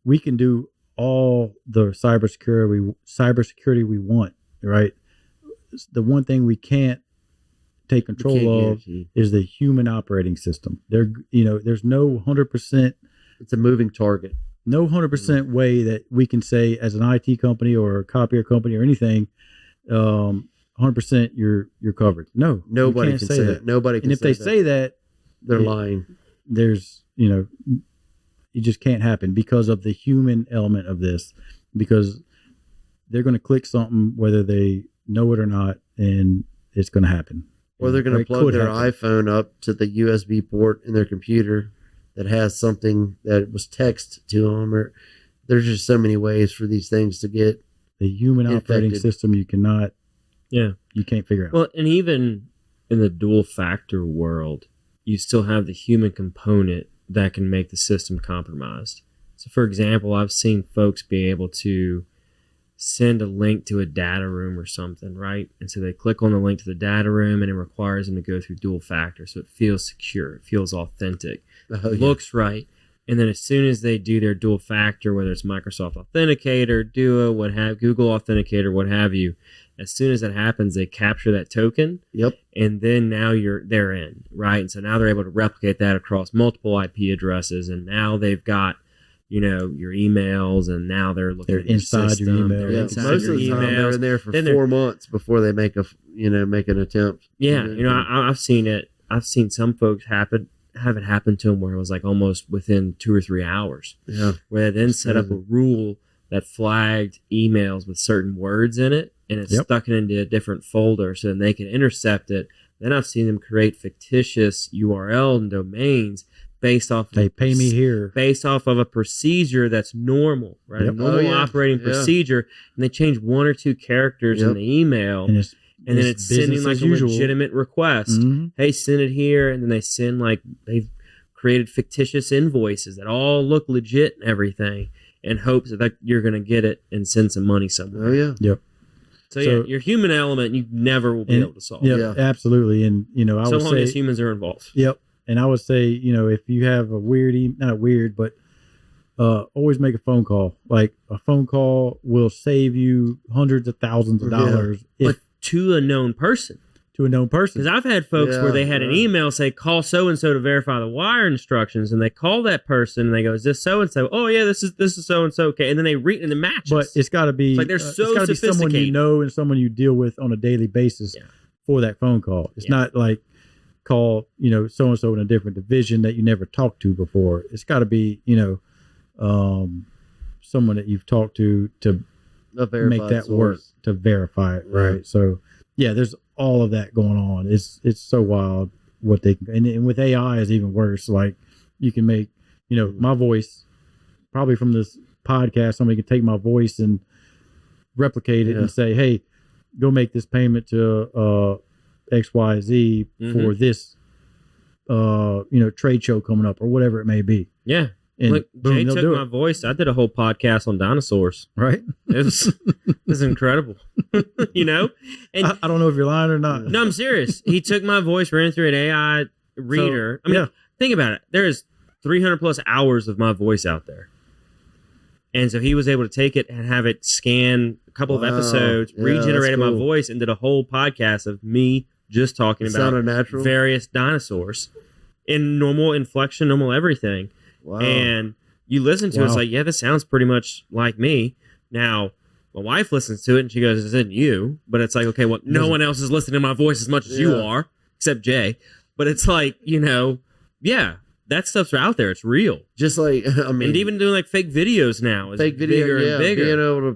we can do all the cybersecurity we want, right? The one thing we can't take control of is the human operating system. There's no 100%. It's a moving target. No 100% way that we can say, as an IT company or a copier company or anything, 100% you're covered. No, nobody can say that. Nobody can. And if they say that, they're lying. There's it just can't happen because of the human element of this. Because they're going to click something whether they know it or not, and it's going to happen. Or they're going to plug their iPhone up to the USB port in their computer that has something that was texted to them. Or there's just so many ways for these things to get the human operating system. You can't figure out. Well, and even in the dual factor world, you still have the human component that can make the system compromised. So, for example, I've seen folks be able to send a link to a data room or something, right? And so they click on the link to the data room, and it requires them to go through dual factor. So it feels secure. It feels authentic. Looks right. And then as soon as they do their dual factor, whether it's Microsoft Authenticator, Duo, Google Authenticator, what have you, as soon as that happens, they capture that token. Yep. And then now they're in, right? And so now they're able to replicate that across multiple IP addresses, and now they've got your emails, and now they're looking at inside your email. Most of the time they're in there for 4 months before they make an attempt. Yeah, I've seen it. I've seen some folks have it happen to them where it was like almost within 2 or 3 hours. Yeah. Where they then set up a rule that flagged emails with certain words in it, and it stuck it into a different folder so then they can intercept it. Then I've seen them create fictitious URL and domains based off they pay me here based off of a procedure that's normal, right? Yep. A normal operating procedure, and they change 1 or 2 characters in the email, and then it's sending like a legitimate request. Mm-hmm. Hey, send it here, and then they send they've created fictitious invoices that all look legit and everything, in hopes that you're going to get it and send some money somewhere. Oh yeah, yep. So your human element you never will be able to solve. Yeah, absolutely. And I would say as humans are involved. Yep. And I would say, if you have a not weird, but always make a phone call. Like, a phone call will save you hundreds of thousands of dollars. But to a known person. To a known person. Because I've had folks where they had an email say, call so-and-so to verify the wire instructions, and they call that person, and they go, is this so-and-so? Oh, yeah, this is so-and-so. Okay, and then they read, and it matches. But it's got to be, it's like they're so it's gotta be someone you know and someone you deal with on a daily basis for that phone call. It's not like, call so-and-so in a different division that you never talked to before. It's got to be someone that you've talked to make that work, to verify it, right? So there's all of that going on. It's so wild. what they can. And with AI is even worse. Like you can make, my voice probably from this podcast, somebody can take my voice and replicate it and say, hey, go make this payment to XYZ for this trade show coming up or whatever it may be. Yeah. And look, boom, Jay they'll took do my it. voice. I did a whole podcast on dinosaurs. Right? It was incredible. And I don't know if you're lying or not. no, I'm serious. He took my voice, ran through an AI reader. Think about it. There's 300 plus hours of my voice out there. And so he was able to take it and have it scan a couple of episodes, regenerated my voice, and did a whole podcast of me just talking about natural. Various dinosaurs in normal inflection, normal everything. Wow. And you listen to it, it's like, yeah, this sounds pretty much like me. Now, my wife listens to it and she goes, "This isn't you." But it's like, okay, well, no one else is listening to my voice as much as you are, except Jay. But it's like, that stuff's out there. It's real. Just like, and even doing like fake videos now is bigger and bigger. Being able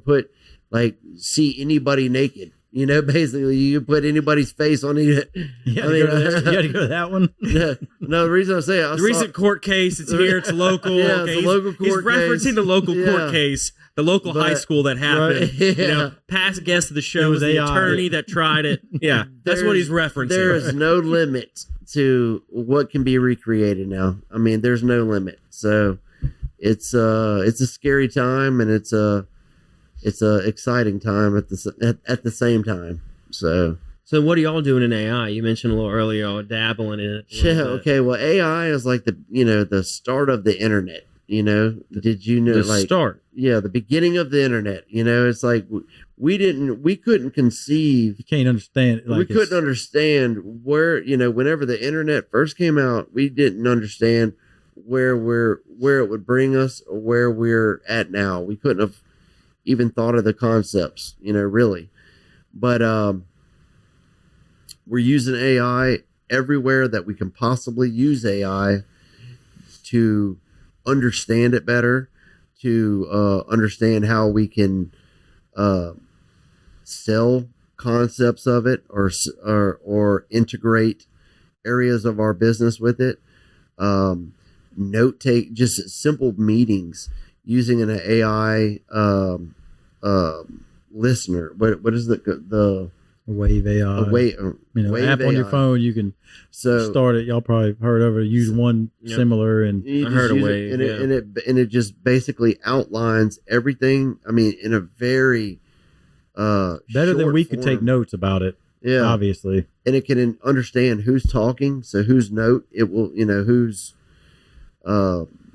to see anybody naked. Basically, you put anybody's face on it. You had to go to that one. No, the reason I say it, recent court case. It's here. It's local. Yeah, it's a local court He's referencing the local court case, the local high school that happened. Right, past guest of the show was the attorney that tried it. Yeah, that's what he's referencing. There is no limit to what can be recreated now. I mean, there's no limit. So it's a scary time, and it's a exciting time at the same time. So what are y'all doing in AI? You mentioned a little earlier, dabbling in it. Yeah. Okay. Well, AI is like the start of the internet. Did you know the start? Yeah, the beginning of the internet. It's like we couldn't conceive. You can't understand. We couldn't understand where whenever the internet first came out, we didn't understand where it would bring us or where we're at now. We couldn't have even thought of the concepts, really. But we're using AI everywhere that we can possibly use AI to understand it better, to understand how we can sell concepts of it or integrate areas of our business with it. Just simple meetings using an AI listener. What is the Wave AI? Wave app on your AI. phone. You can start it. Y'all probably heard of it. Use one similar, and I heard of Wave. And it just basically outlines everything. I mean, in a very better than we could take notes about it. Yeah, obviously, and it can understand who's talking. So whose note it will, who's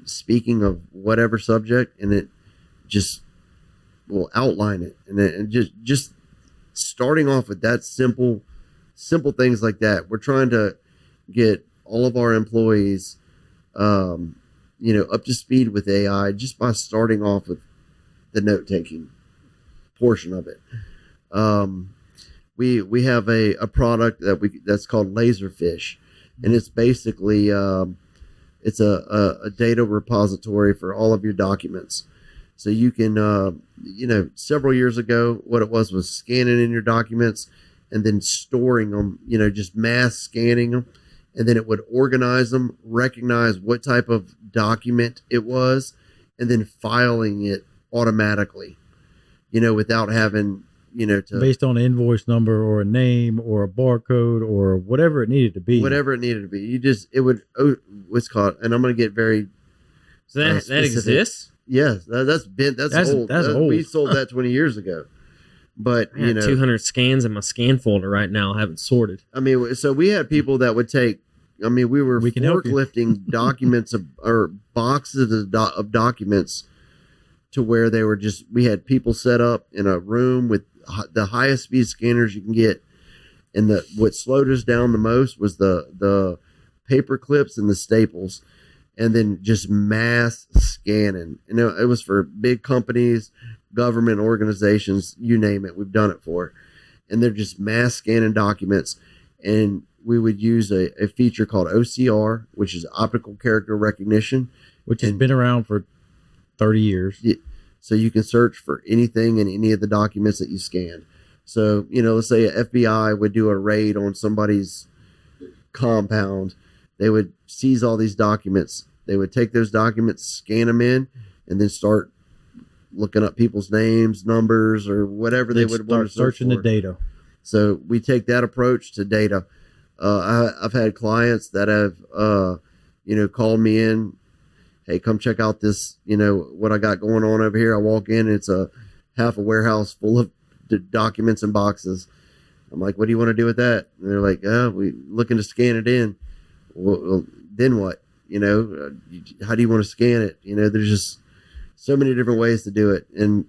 speaking of whatever subject, and it just will outline it, and just starting off with that simple things like that. We're trying to get all of our employees up to speed with AI just by starting off with the note taking portion of it. We have a product that's called Laserfish, and it's basically it's a data repository for all of your documents. So you can, several years ago, what it was scanning in your documents and then storing them, just mass scanning them. And then it would organize them, recognize what type of document it was, and then filing it automatically, without having, to... Based on an invoice number or a name or a barcode or whatever it needed to be. Whatever it needed to be. What's called, and I'm going to get very... So that exists? Yes, that's old. That's old. We sold that 20 years ago. But I have 200 scans in my scan folder right now. I haven't sorted. I mean, so we had people that would take. I mean, we were forklifting documents or boxes of documents to where they were just. We had people set up in a room with the highest speed scanners you can get, and what slowed us down the most was the paper clips and the staples. And then just mass scanning. It was for big companies, government organizations, you name it. We've done it for. And they're just mass scanning documents. And we would use a feature called OCR, which is optical character recognition. Which has been around for 30 years. So you can search for anything in any of the documents that you scanned. So, let's say an FBI would do a raid on somebody's compound. They would seize all these documents. They would take those documents, scan them in, and then start looking up people's names, numbers, or whatever they would want to search searching for. the data. So we take that approach to data. I've had clients that have, called me in. Hey, come check out this, what I got going on over here. I walk in, it's a half a warehouse full of documents and boxes. I'm like, what do you want to do with that? And they're like, we looking to scan it in. Well, then what? How do you want to scan it? There's just so many different ways to do it. And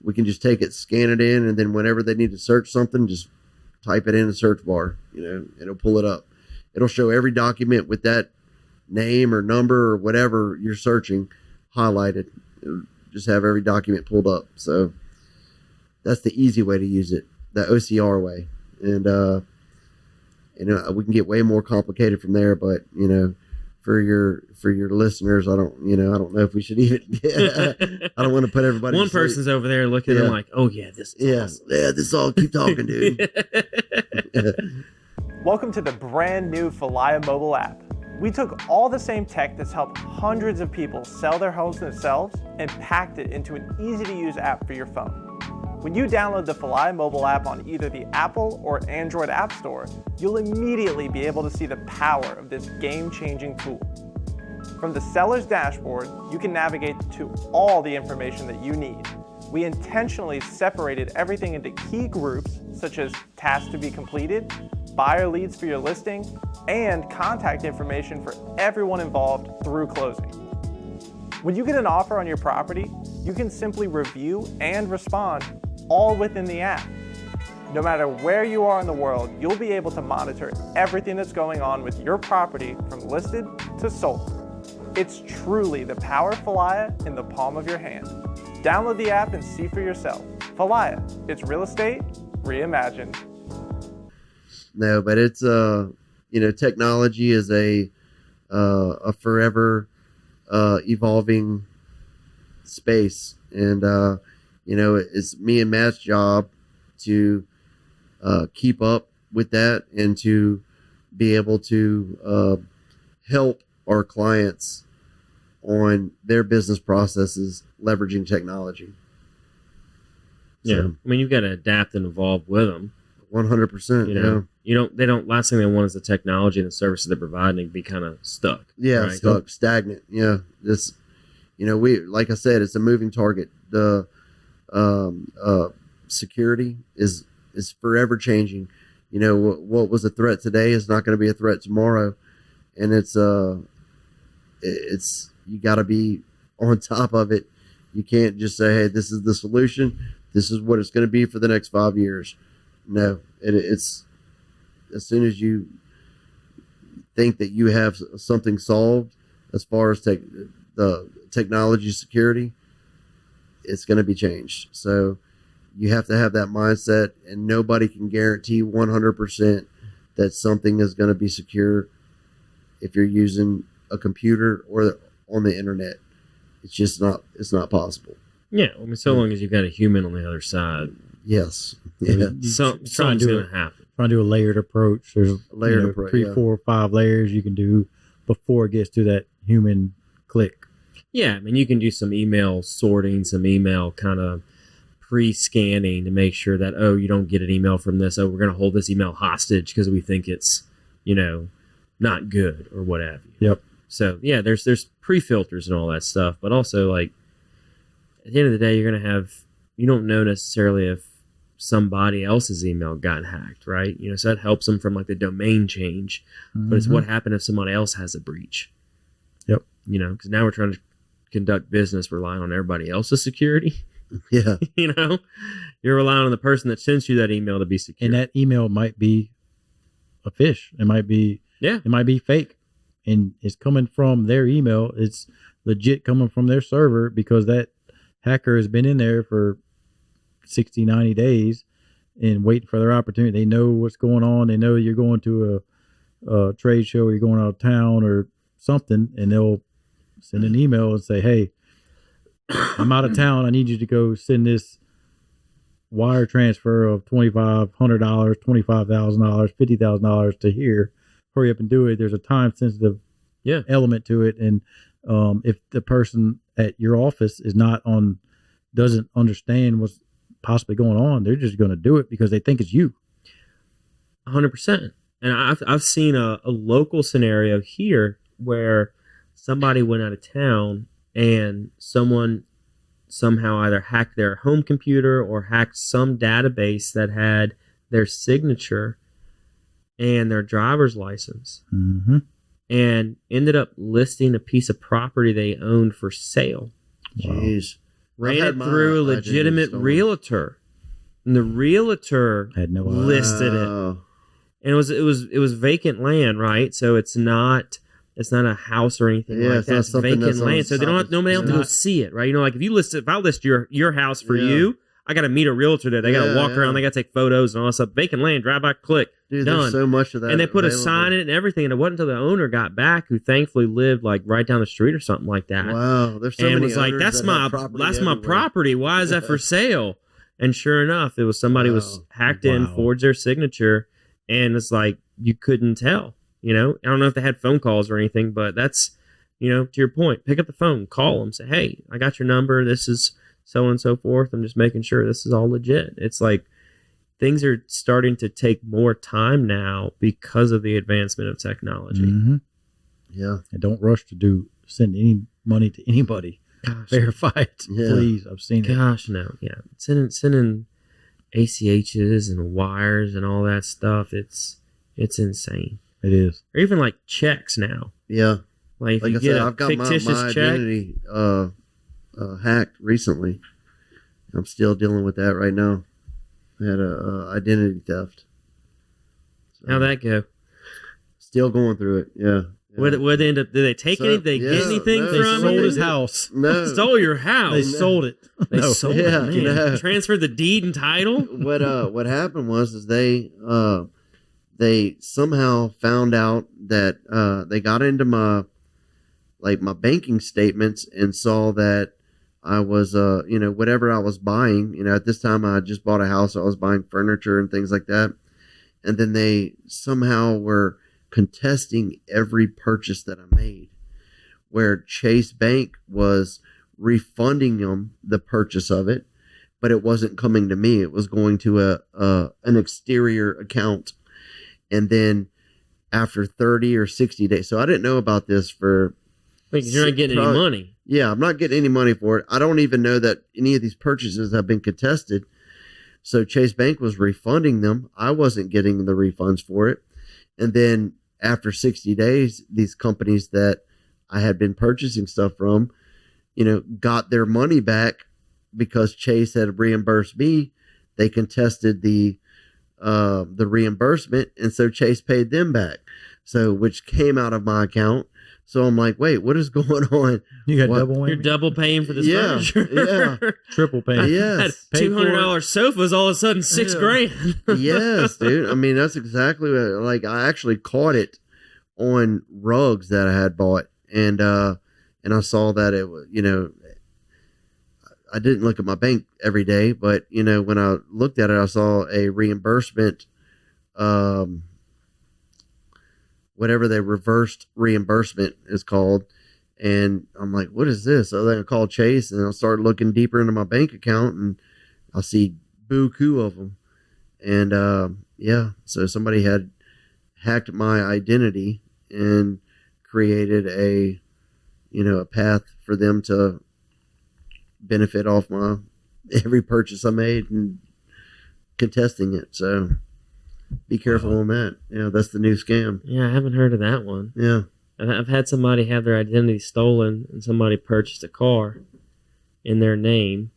we can just take it, scan it in, and then whenever they need to search something, just type it in the search bar, it'll pull it up. It'll show every document with that name or number or whatever you're searching highlighted. It'll just have every document pulled up. So that's the easy way to use it, the OCR way. And we can get way more complicated from there, but for your listeners, I don't know if we should even. I don't want to put everybody. One person's over there looking at them like, "Oh yeah, this. Is awesome. This is all. Keep talking, dude." Welcome to the brand new Falaya mobile app. We took all the same tech that's helped hundreds of people sell their homes themselves and packed it into an easy-to-use app for your phone. When you download the Falaya mobile app on either the Apple or Android App Store, you'll immediately be able to see the power of this game-changing tool. From the seller's dashboard, you can navigate to all the information that you need. We intentionally separated everything into key groups, such as tasks to be completed, buyer leads for your listing, and contact information for everyone involved through closing. When you get an offer on your property, you can simply review and respond all within the app. No matter where you are in the world, you'll be able to monitor everything that's going on with your property from listed to sold. It's truly the power of Falaya in the palm of your hand. Download the app and see for yourself. Falaya, it's real estate reimagined. No, but it's technology is a forever evolving space, and it's me and Matt's job to keep up with that and to be able to help our clients on their business processes leveraging technology. Yeah, So, I mean, you've got to adapt and evolve with them. 100%. They don't. Last thing they want is the technology and the services they're providing to be kind of stuck. Yeah, right? stuck, stagnant. Yeah, this, we, like I said, it's a moving target. The security is forever changing. What was a threat today is not going to be a threat tomorrow, and it's you got to be on top of it. You can't just say, hey, this is the solution. This is what it's going to be for the next 5 years. No, it's as soon as you think that you have something solved as far as the technology security, it's going to be changed. So you have to have that mindset, and nobody can guarantee 100% that something is going to be secure if you're using a computer or on the internet. It's not possible. Yeah, I mean, so long as you've got a human on the other side. Yes. Yeah. Something's going to happen. Trying to do a layered approach. There's Approach, 3, 4, 5 layers you can do before it gets to that human click. Yeah, I mean, you can do some email sorting, some email kind of pre-scanning to make sure that, you don't get an email from this. We're going to hold this email hostage because we think it's, not good or what have you. Yep. So, yeah, there's pre-filters and all that stuff. But also, like, at the end of the day, you don't know necessarily if somebody else's email got hacked, right? So that helps them from like the domain change. Mm-hmm. But it's what happened if somebody else has a breach. Yep. Because now we're trying to conduct business relying on everybody else's security. Yeah. You're relying on the person that sends you that email to be secure. And that email might be a phish. It might be fake. And it's coming from their email. It's legit coming from their server because that hacker has been in there for 60, 90 days and waiting for their opportunity. They know what's going on. They know you're going to a trade show or you're going out of town or something, and they'll send an email and say, hey, I'm out of town. I need you to go send this wire transfer of $2,500, $25,000, $50,000 to here. hurry up and do it. There's a time sensitive element to it. And if the person at your office doesn't understand what's possibly going on, they're just going to do it because they think it's you. 100%. And I've seen a local scenario here where somebody went out of town and someone somehow either hacked their home computer or hacked some database that had their signature and their driver's license, and ended up listing a piece of property they owned for sale. Jeez. Ran it through a legitimate realtor, and the realtor had no listed it. And it was vacant land, right? So it's not a house or anything like that. It's vacant land, so nobody else to go see it, right? You know, like if I list your house for you, I got to meet a realtor there. They got to walk around. They got to take photos and all that stuff. Vacant land, drive by, click, dude, done. There's so much of that. And they put a sign in it and everything. And it wasn't until the owner got back, who thankfully lived like right down the street or something like that. Wow, there's so and many. Was like, that's my property. Why is that for sale? And sure enough, it was somebody was hacked in, forged their signature, and it's like you couldn't tell. You know, I don't know if they had phone calls or anything, but that's, you know, to your point. Pick up the phone, call them, say, hey, I got your number. This is so on and so forth. I'm just making sure this is all legit. It's like things are starting to take more time now because of the advancement of technology. Yeah. And don't rush to send any money to anybody. Gosh. Verify it, please. I've seen it. Gosh, no. Yeah. Sending ACHs and wires and all that stuff. It's insane. It is. Or even like checks now. Yeah. Like I you said, get I've got my identity hacked recently. I'm still dealing with that right now. I had a identity theft. So how'd that go? Still going through it. Yeah. What they end up? Did they take anything? Did they get anything from They sold you? his house. No. Stole your house. They sold it. They sold it. Man. No. Transferred the deed and title. What happened was they somehow found out that they got into my banking statements and saw that I was whatever I was buying, at this time I just bought a house, I was buying furniture and things like that, and then they somehow were contesting every purchase that I made, where Chase Bank was refunding them the purchase of it, but it wasn't coming to me. It was going to an exterior account. And then after 30 or 60 days, so I didn't know about this for... Because you're not getting any money. Yeah, I'm not getting any money for it. I don't even know that any of these purchases have been contested. So Chase Bank was refunding them. I wasn't getting the refunds for it. And then after 60 days, these companies that I had been purchasing stuff from, got their money back because Chase had reimbursed me. They contested the reimbursement, and so Chase paid them back. So which came out of my account. So I'm like, wait, what is going on? You got double whammy? You're double paying for this furniture. Yeah. Triple paying. Yes. $200 sofas all of a sudden $6,000. Yes, dude. I mean, that's exactly what, I actually caught it on rugs that I had bought. And I saw that it was, I didn't look at my bank every day, but when I looked at it, I saw a reimbursement, whatever the reversed reimbursement is called. And I'm like, what is this? So then I called Chase and I started looking deeper into my bank account and I see buku of them. And, so somebody had hacked my identity and created a path for them to benefit off my every purchase I made and contesting it. So be careful on that. That's the new scam. Yeah, I haven't heard of that one. Yeah. I've had somebody have their identity stolen and somebody purchased a car in their name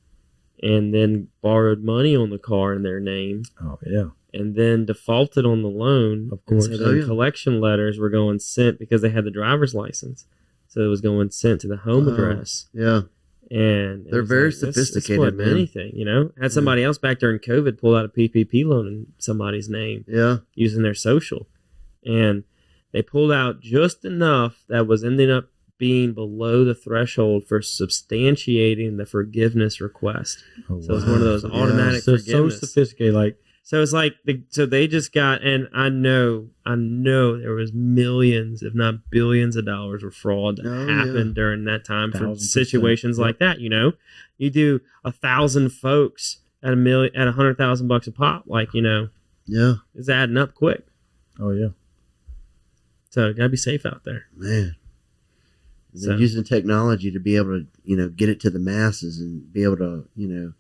and then borrowed money on the car in their name. Oh, yeah. And then defaulted on the loan. Of course. And so then collection letters were going sent because they had the driver's license. So it was going sent to the home address. Yeah. And they're very sophisticated, man. Anything, Had somebody else back during COVID pull out a PPP loan in somebody's name. Yeah. Using their social. And they pulled out just enough that was ending up being below the threshold for substantiating the forgiveness request. Oh, so it's one of those automatic so forgiveness. So sophisticated. Like, So it's like, so they just got, and I know there was millions, if not billions of dollars of fraud that happened during that time for situations like that. You know, you do 1,000 folks at $100,000 a pop, like, you know, it's adding up quick. Oh yeah. So gotta be safe out there, man. So, using technology to be able to, you know, get it to the masses and be able to, you know,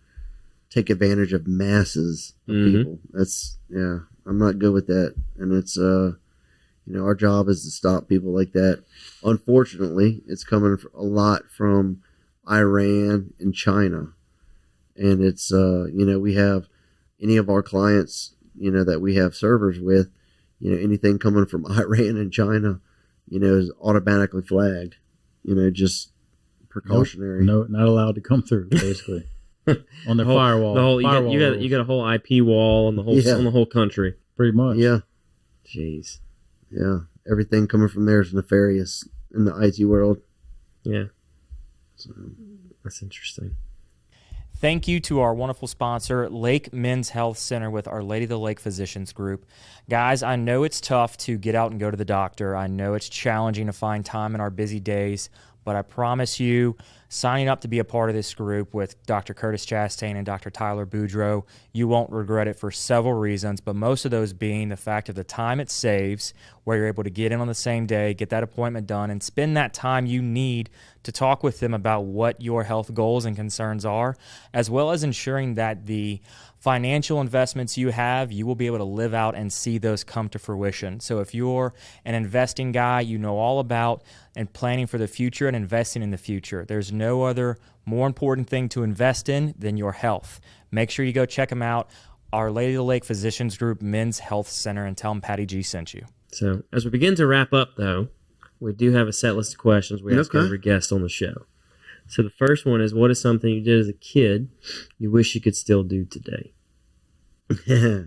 take advantage of masses of people. That's, I'm not good with that. And it's, you know, our job is to stop people like that. Unfortunately, it's coming a lot from Iran and China. And it's, you know, we have any of our clients, you know, that we have servers with, you know, anything coming from Iran and China, you know, is automatically flagged, you know, just precautionary. No, not allowed to come through, basically. On the firewall. The whole, you got a whole IP wall on the whole on the whole country. Pretty much. Yeah. Jeez. Yeah. Everything coming from there is nefarious in the IT world. Yeah. So that's interesting. Thank you to our wonderful sponsor, Lake Men's Health Center with Our Lady of the Lake Physicians Group. Guys, I know it's tough to get out and go to the doctor. I know it's challenging to find time in our busy days, but I promise you, signing up to be a part of this group with Dr. Curtis Chastain and Dr. Tyler Boudreau, you won't regret it for several reasons, but most of those being the fact of the time it saves, where you're able to get in on the same day, get that appointment done, and spend that time you need to talk with them about what your health goals and concerns are, as well as ensuring that the financial investments you have, you will be able to live out and see those come to fruition. So if you're an investing guy, you know all about and planning for the future and investing in the future. There's no other more important thing to invest in than your health. Make sure you go check them out, Our Lady of the Lake Physicians Group Men's Health Center, and tell them Patty G sent you. So as we begin to wrap up, though, we do have a set list of questions we ask every guest on the show. So the first one is, what is something you did as a kid you wish you could still do today?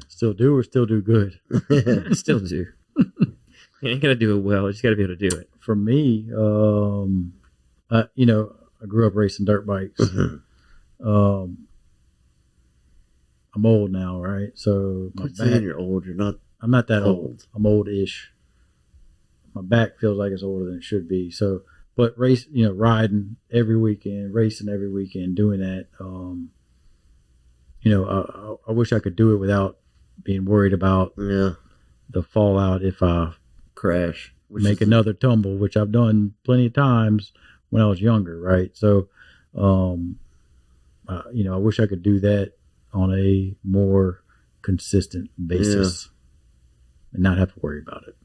Still do or still do good? Still do. You ain't got to do it well. You just got to be able to do it. For me, you know, I grew up racing dirt bikes. I'm old now, right? So my back, you're old. You're not. I'm not that old. I'm old-ish. My back feels like it's older than it should be. So, but riding every weekend, racing every weekend, doing that. You know, I wish I could do it without being worried about the fallout if I crash, make another tumble, which I've done plenty of times when I was younger, right? So, you know, I wish I could do that on a more consistent basis and not have to worry about it.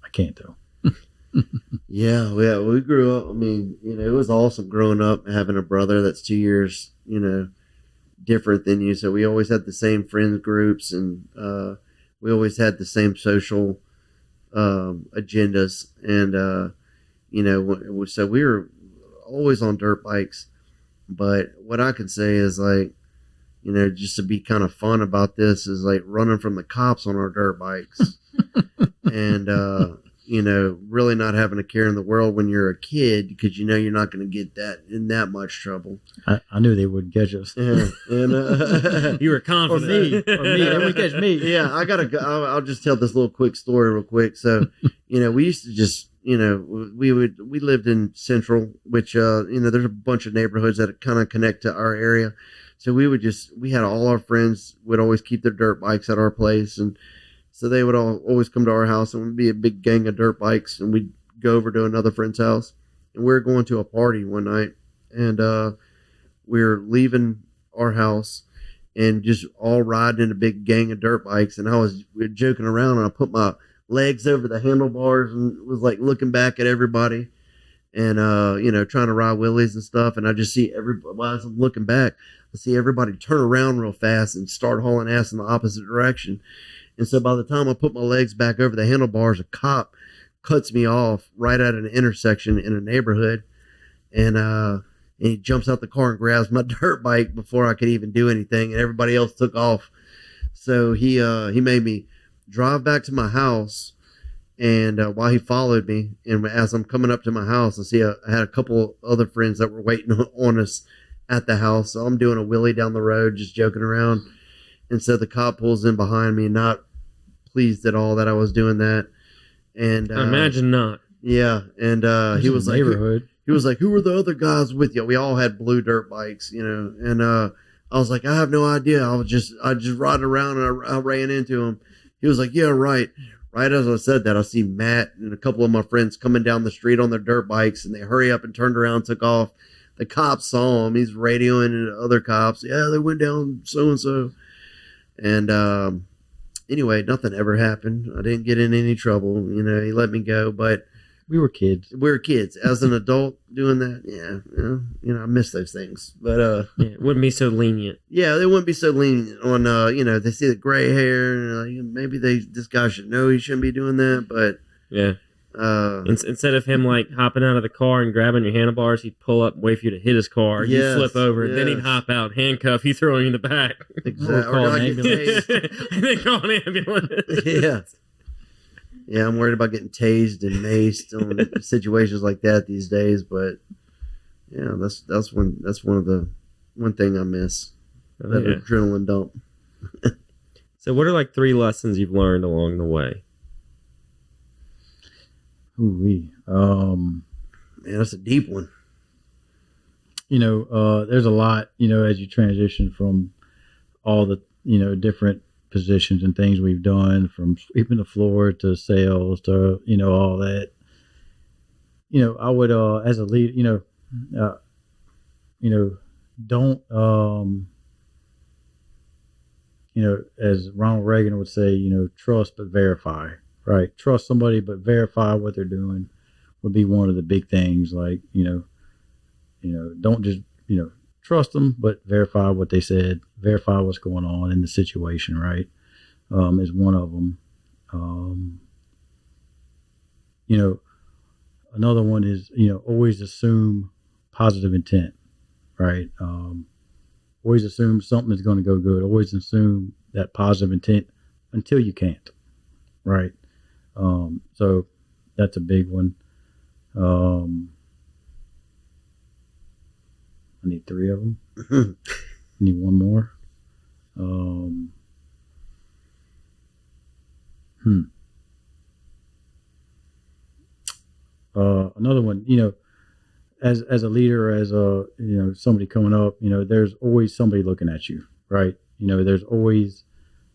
I can't though. Yeah, we grew up. I mean, you know, it was awesome growing up, having a brother that's 2 years, you know, different than you. So we always had the same friends groups, and we always had the same social agendas. And, you know, so we were always on dirt bikes. But what I can say is, like, you know, just to be kind of fun about this is like running from the cops on our dirt bikes. And, you know, really not having a care in the world when you're a kid, because you know you're not going to get that in that much trouble. I knew they wouldn't catch us. Yeah, and you were confident. Or me, they would catch me. Yeah, I'll just tell this little quick story real quick. So, you know, we used to just, you know, we lived in Central, which, you know, there's a bunch of neighborhoods that kind of connect to our area. So we had all our friends would always keep their dirt bikes at our place, and so they would always come to our house, and we'd be a big gang of dirt bikes, and we'd go over to another friend's house. And we were going to a party one night, and we were leaving our house and just all riding in a big gang of dirt bikes. And we were joking around, and I put my legs over the handlebars and was like looking back at everybody and, you know, trying to ride wheelies and stuff. And I just see while I'm looking back, I see everybody turn around real fast and start hauling ass in the opposite direction. And so by the time I put my legs back over the handlebars, a cop cuts me off right at an intersection in a neighborhood. And he jumps out the car and grabs my dirt bike before I could even do anything. And everybody else took off. So he made me drive back to my house. And while he followed me, and as I'm coming up to my house, I see I had a couple other friends that were waiting on us at the house. So I'm doing a wheelie down the road, just joking around. And so the cop pulls in behind me, not pleased at all that I was doing that. And I imagine not. Yeah, and he was like, neighborhood. he was like, "Who are the other guys with you?" We all had blue dirt bikes, you know. And I was like, "I have no idea. I just riding around and I ran into him." He was like, "Yeah, right." Right as I said that, I see Matt and a couple of my friends coming down the street on their dirt bikes, and they hurry up and turned around, took off. The cops saw him. He's radioing to other cops. Yeah, they went down so and so. And anyway, nothing ever happened. I didn't get in any trouble. You know, he let me go, but We were kids. we were kids. As an adult doing that, you know, I miss those things. But Yeah, it wouldn't be so lenient. yeah, they wouldn't be so lenient on you know, they see the gray hair and maybe this guy should know he shouldn't be doing that, but Yeah. Instead of him like hopping out of the car and grabbing your handlebars, he'd pull up and wait for you to hit his car. You'd Yes, flip over, and then he'd yes. hop out, handcuff you, throw you in the back, exactly. Or call Or an like, ambulance. and then call an ambulance. yeah. Yeah, I'm worried about getting tased and maced on situations like that these days, but yeah, that's one thing I miss. Oh, That yeah. adrenaline dump. So, what are like 3 lessons you've learned along the way? Ooh-wee. Man, that's a deep one. You know, there's a lot, you know, as you transition from all the, you know, different positions and things we've done, from sweeping the floor to sales to, you know, all that. You know, I would, as a leader, you know, don't, you know, as Ronald Reagan would say, you know, trust but verify, right? Trust somebody but verify what they're doing would be one of the big things. Like, you know, don't just, you know, trust them, but verify what they said, verify what's going on in the situation, right? Is one of them. You know, another one is, you know, always assume positive intent, right? Always assume something is going to go good. Always assume that positive intent until you can't, right? So that's a big one. I need 3 of them. I need one more. Another one, you know, as a leader, as a, you know, somebody coming up, you know, there's always somebody looking at you, right? You know, there's always,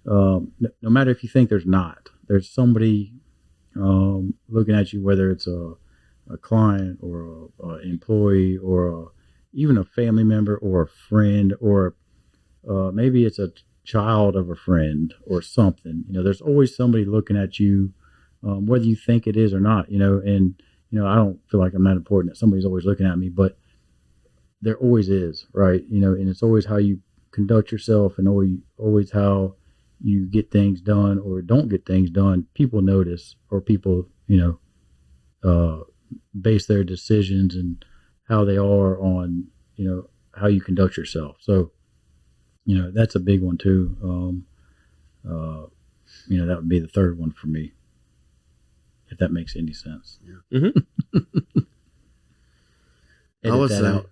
no matter if you think there's not, there's somebody looking at you, whether it's a client or a employee or even a family member or a friend, or maybe it's a child of a friend or something. You know, there's always somebody looking at you, whether you think it is or not, you know. And, you know, I don't feel like I'm that important that somebody's always looking at me, but there always is, right? You know, and it's always how you conduct yourself and always how you get things done or don't get things done. People notice, or people, you know, base their decisions and how they are on, you know, how you conduct yourself. So, you know, that's a big one too. You know, that would be the third one for me, if that makes any sense. Yeah. Mm-hmm. I would that say, out.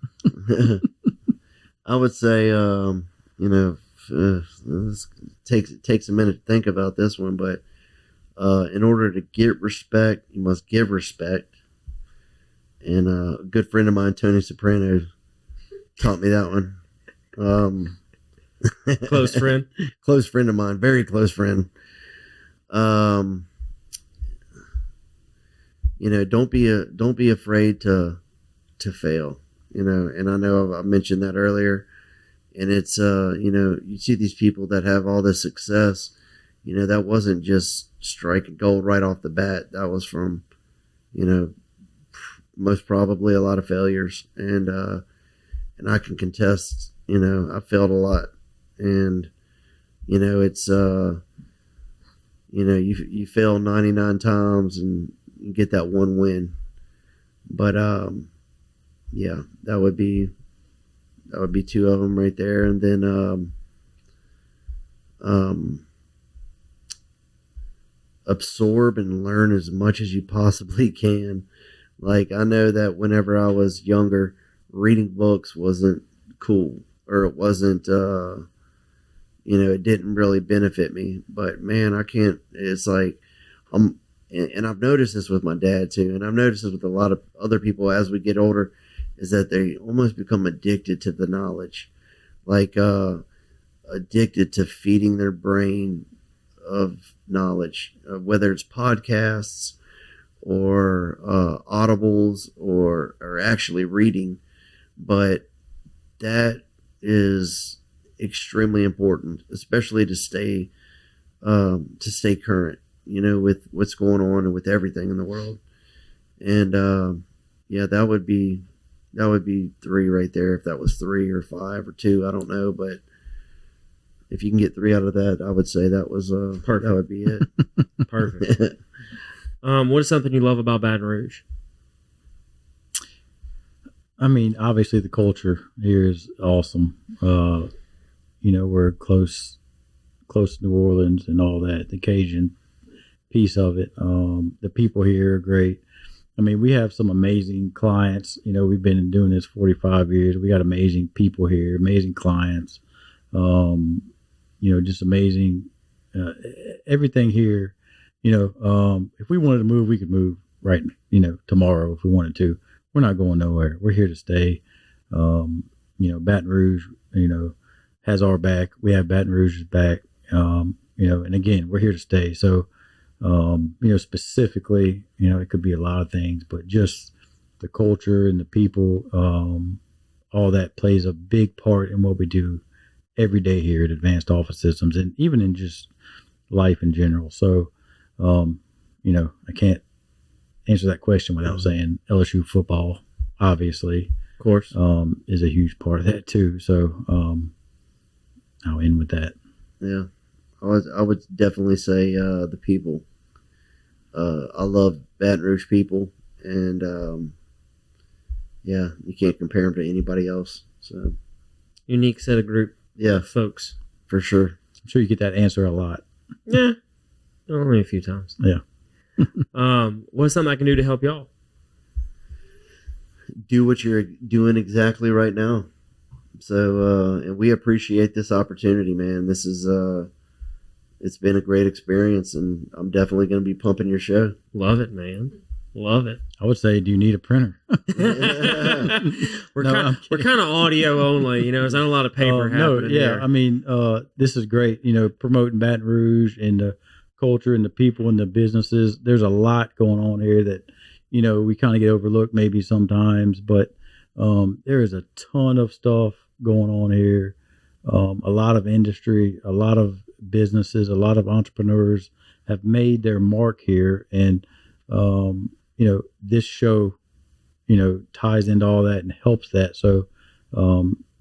I would say, you know, this takes a minute to think about this one, but in order to get respect, you must give respect. And a good friend of mine, Tony Soprano, taught me that one. Close friend. Close friend of mine, very close friend. You know, don't be afraid to fail. You know, and I know I mentioned that earlier. And it's you know, you see these people that have all this success. You know, that wasn't just striking gold right off the bat. That was from, you know, most probably a lot of failures. And I can contest, you know, I failed a lot. And, you know, it's, you know, you fail 99 times and you get that one win. But, yeah, that would be 2 of them right there. And then, absorb and learn as much as you possibly can. Like, I know that whenever I was younger, reading books wasn't cool, or it wasn't, you it didn't really benefit me. But man, I can't. It's like and I've noticed this with my dad too, and I've noticed this with a lot of other people as we get older, is that they almost become addicted to the knowledge, like addicted to feeding their brain of knowledge, whether it's podcasts or audibles or actually reading. But that is extremely important, especially to stay current, with what's going on and with everything in the world. And that would be 3 right there. If that was 3 or 5 or 2, I don't know, but if you can get 3 out of that, I would say that was perfect. That would be it. Perfect. What is something you love about Baton Rouge? I mean, obviously the culture here is awesome. We're close to New Orleans and all that, the Cajun piece of it. The people here are great. I mean, we have some amazing clients. We've been doing this 45 years. We got amazing people here, amazing clients. Just amazing. Everything here, if we wanted to move, we could move right, tomorrow if we wanted to. We're not going nowhere. We're here to stay. Baton Rouge, has our back. We have Baton Rouge's back. And again, we're here to stay. So, specifically, it could be a lot of things, but just the culture and the people, all that plays a big part in what we do every day here at Advanced Office Systems, and even in just life in general. So, I can't answer that question without saying LSU football, obviously, of course, is a huge part of that too. So, I'll end with that. Yeah, I would definitely say the people. I love Baton Rouge people, and you can't compare them to anybody else. So unique set of group, folks, for sure. I'm sure you get that answer a lot. Yeah, only a few times. Yeah. What's something I can do to help y'all? Do what you're doing exactly right now. So, and we appreciate this opportunity, man. This is, it's been a great experience, and I'm definitely going to be pumping your show. Love it, man. Love it. I would say, do you need a printer? We're kind of audio only, there's not a lot of paper happening here. I mean, this is great, promoting Baton Rouge and the culture and the people and the businesses. There's a lot going on here that, we kind of get overlooked maybe sometimes, but there is a ton of stuff going on here. A lot of industry, a lot of businesses, a lot of entrepreneurs have made their mark here. And, this show, ties into all that and helps that. So,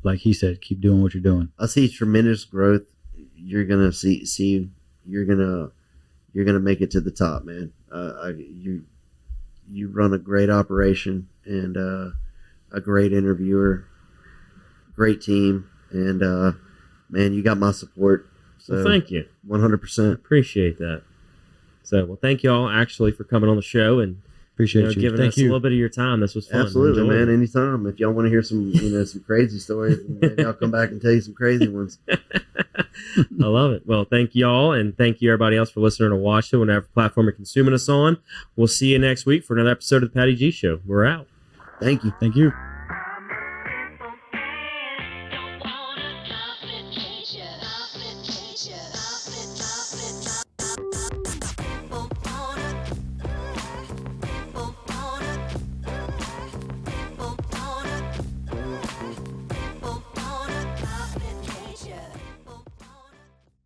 like he said, keep doing what you're doing. I see tremendous growth. You're going to see, you're going to make it to the top, man. You run a great operation and, a great interviewer, great team, and man, you got my support. So well, thank you. 100%. Appreciate that. So, well, thank you all actually for coming on the show and appreciate you giving us a little bit of your time. This was fun. Absolutely, man. Anytime. If y'all want to hear some, some crazy stories, maybe I'll come back and tell you some crazy ones. I love it. Well, thank you all, and thank you everybody else for listening or watching whatever platform you're consuming us on. We'll see you next week for another episode of the Patty G Show. We're out. Thank you. Thank you.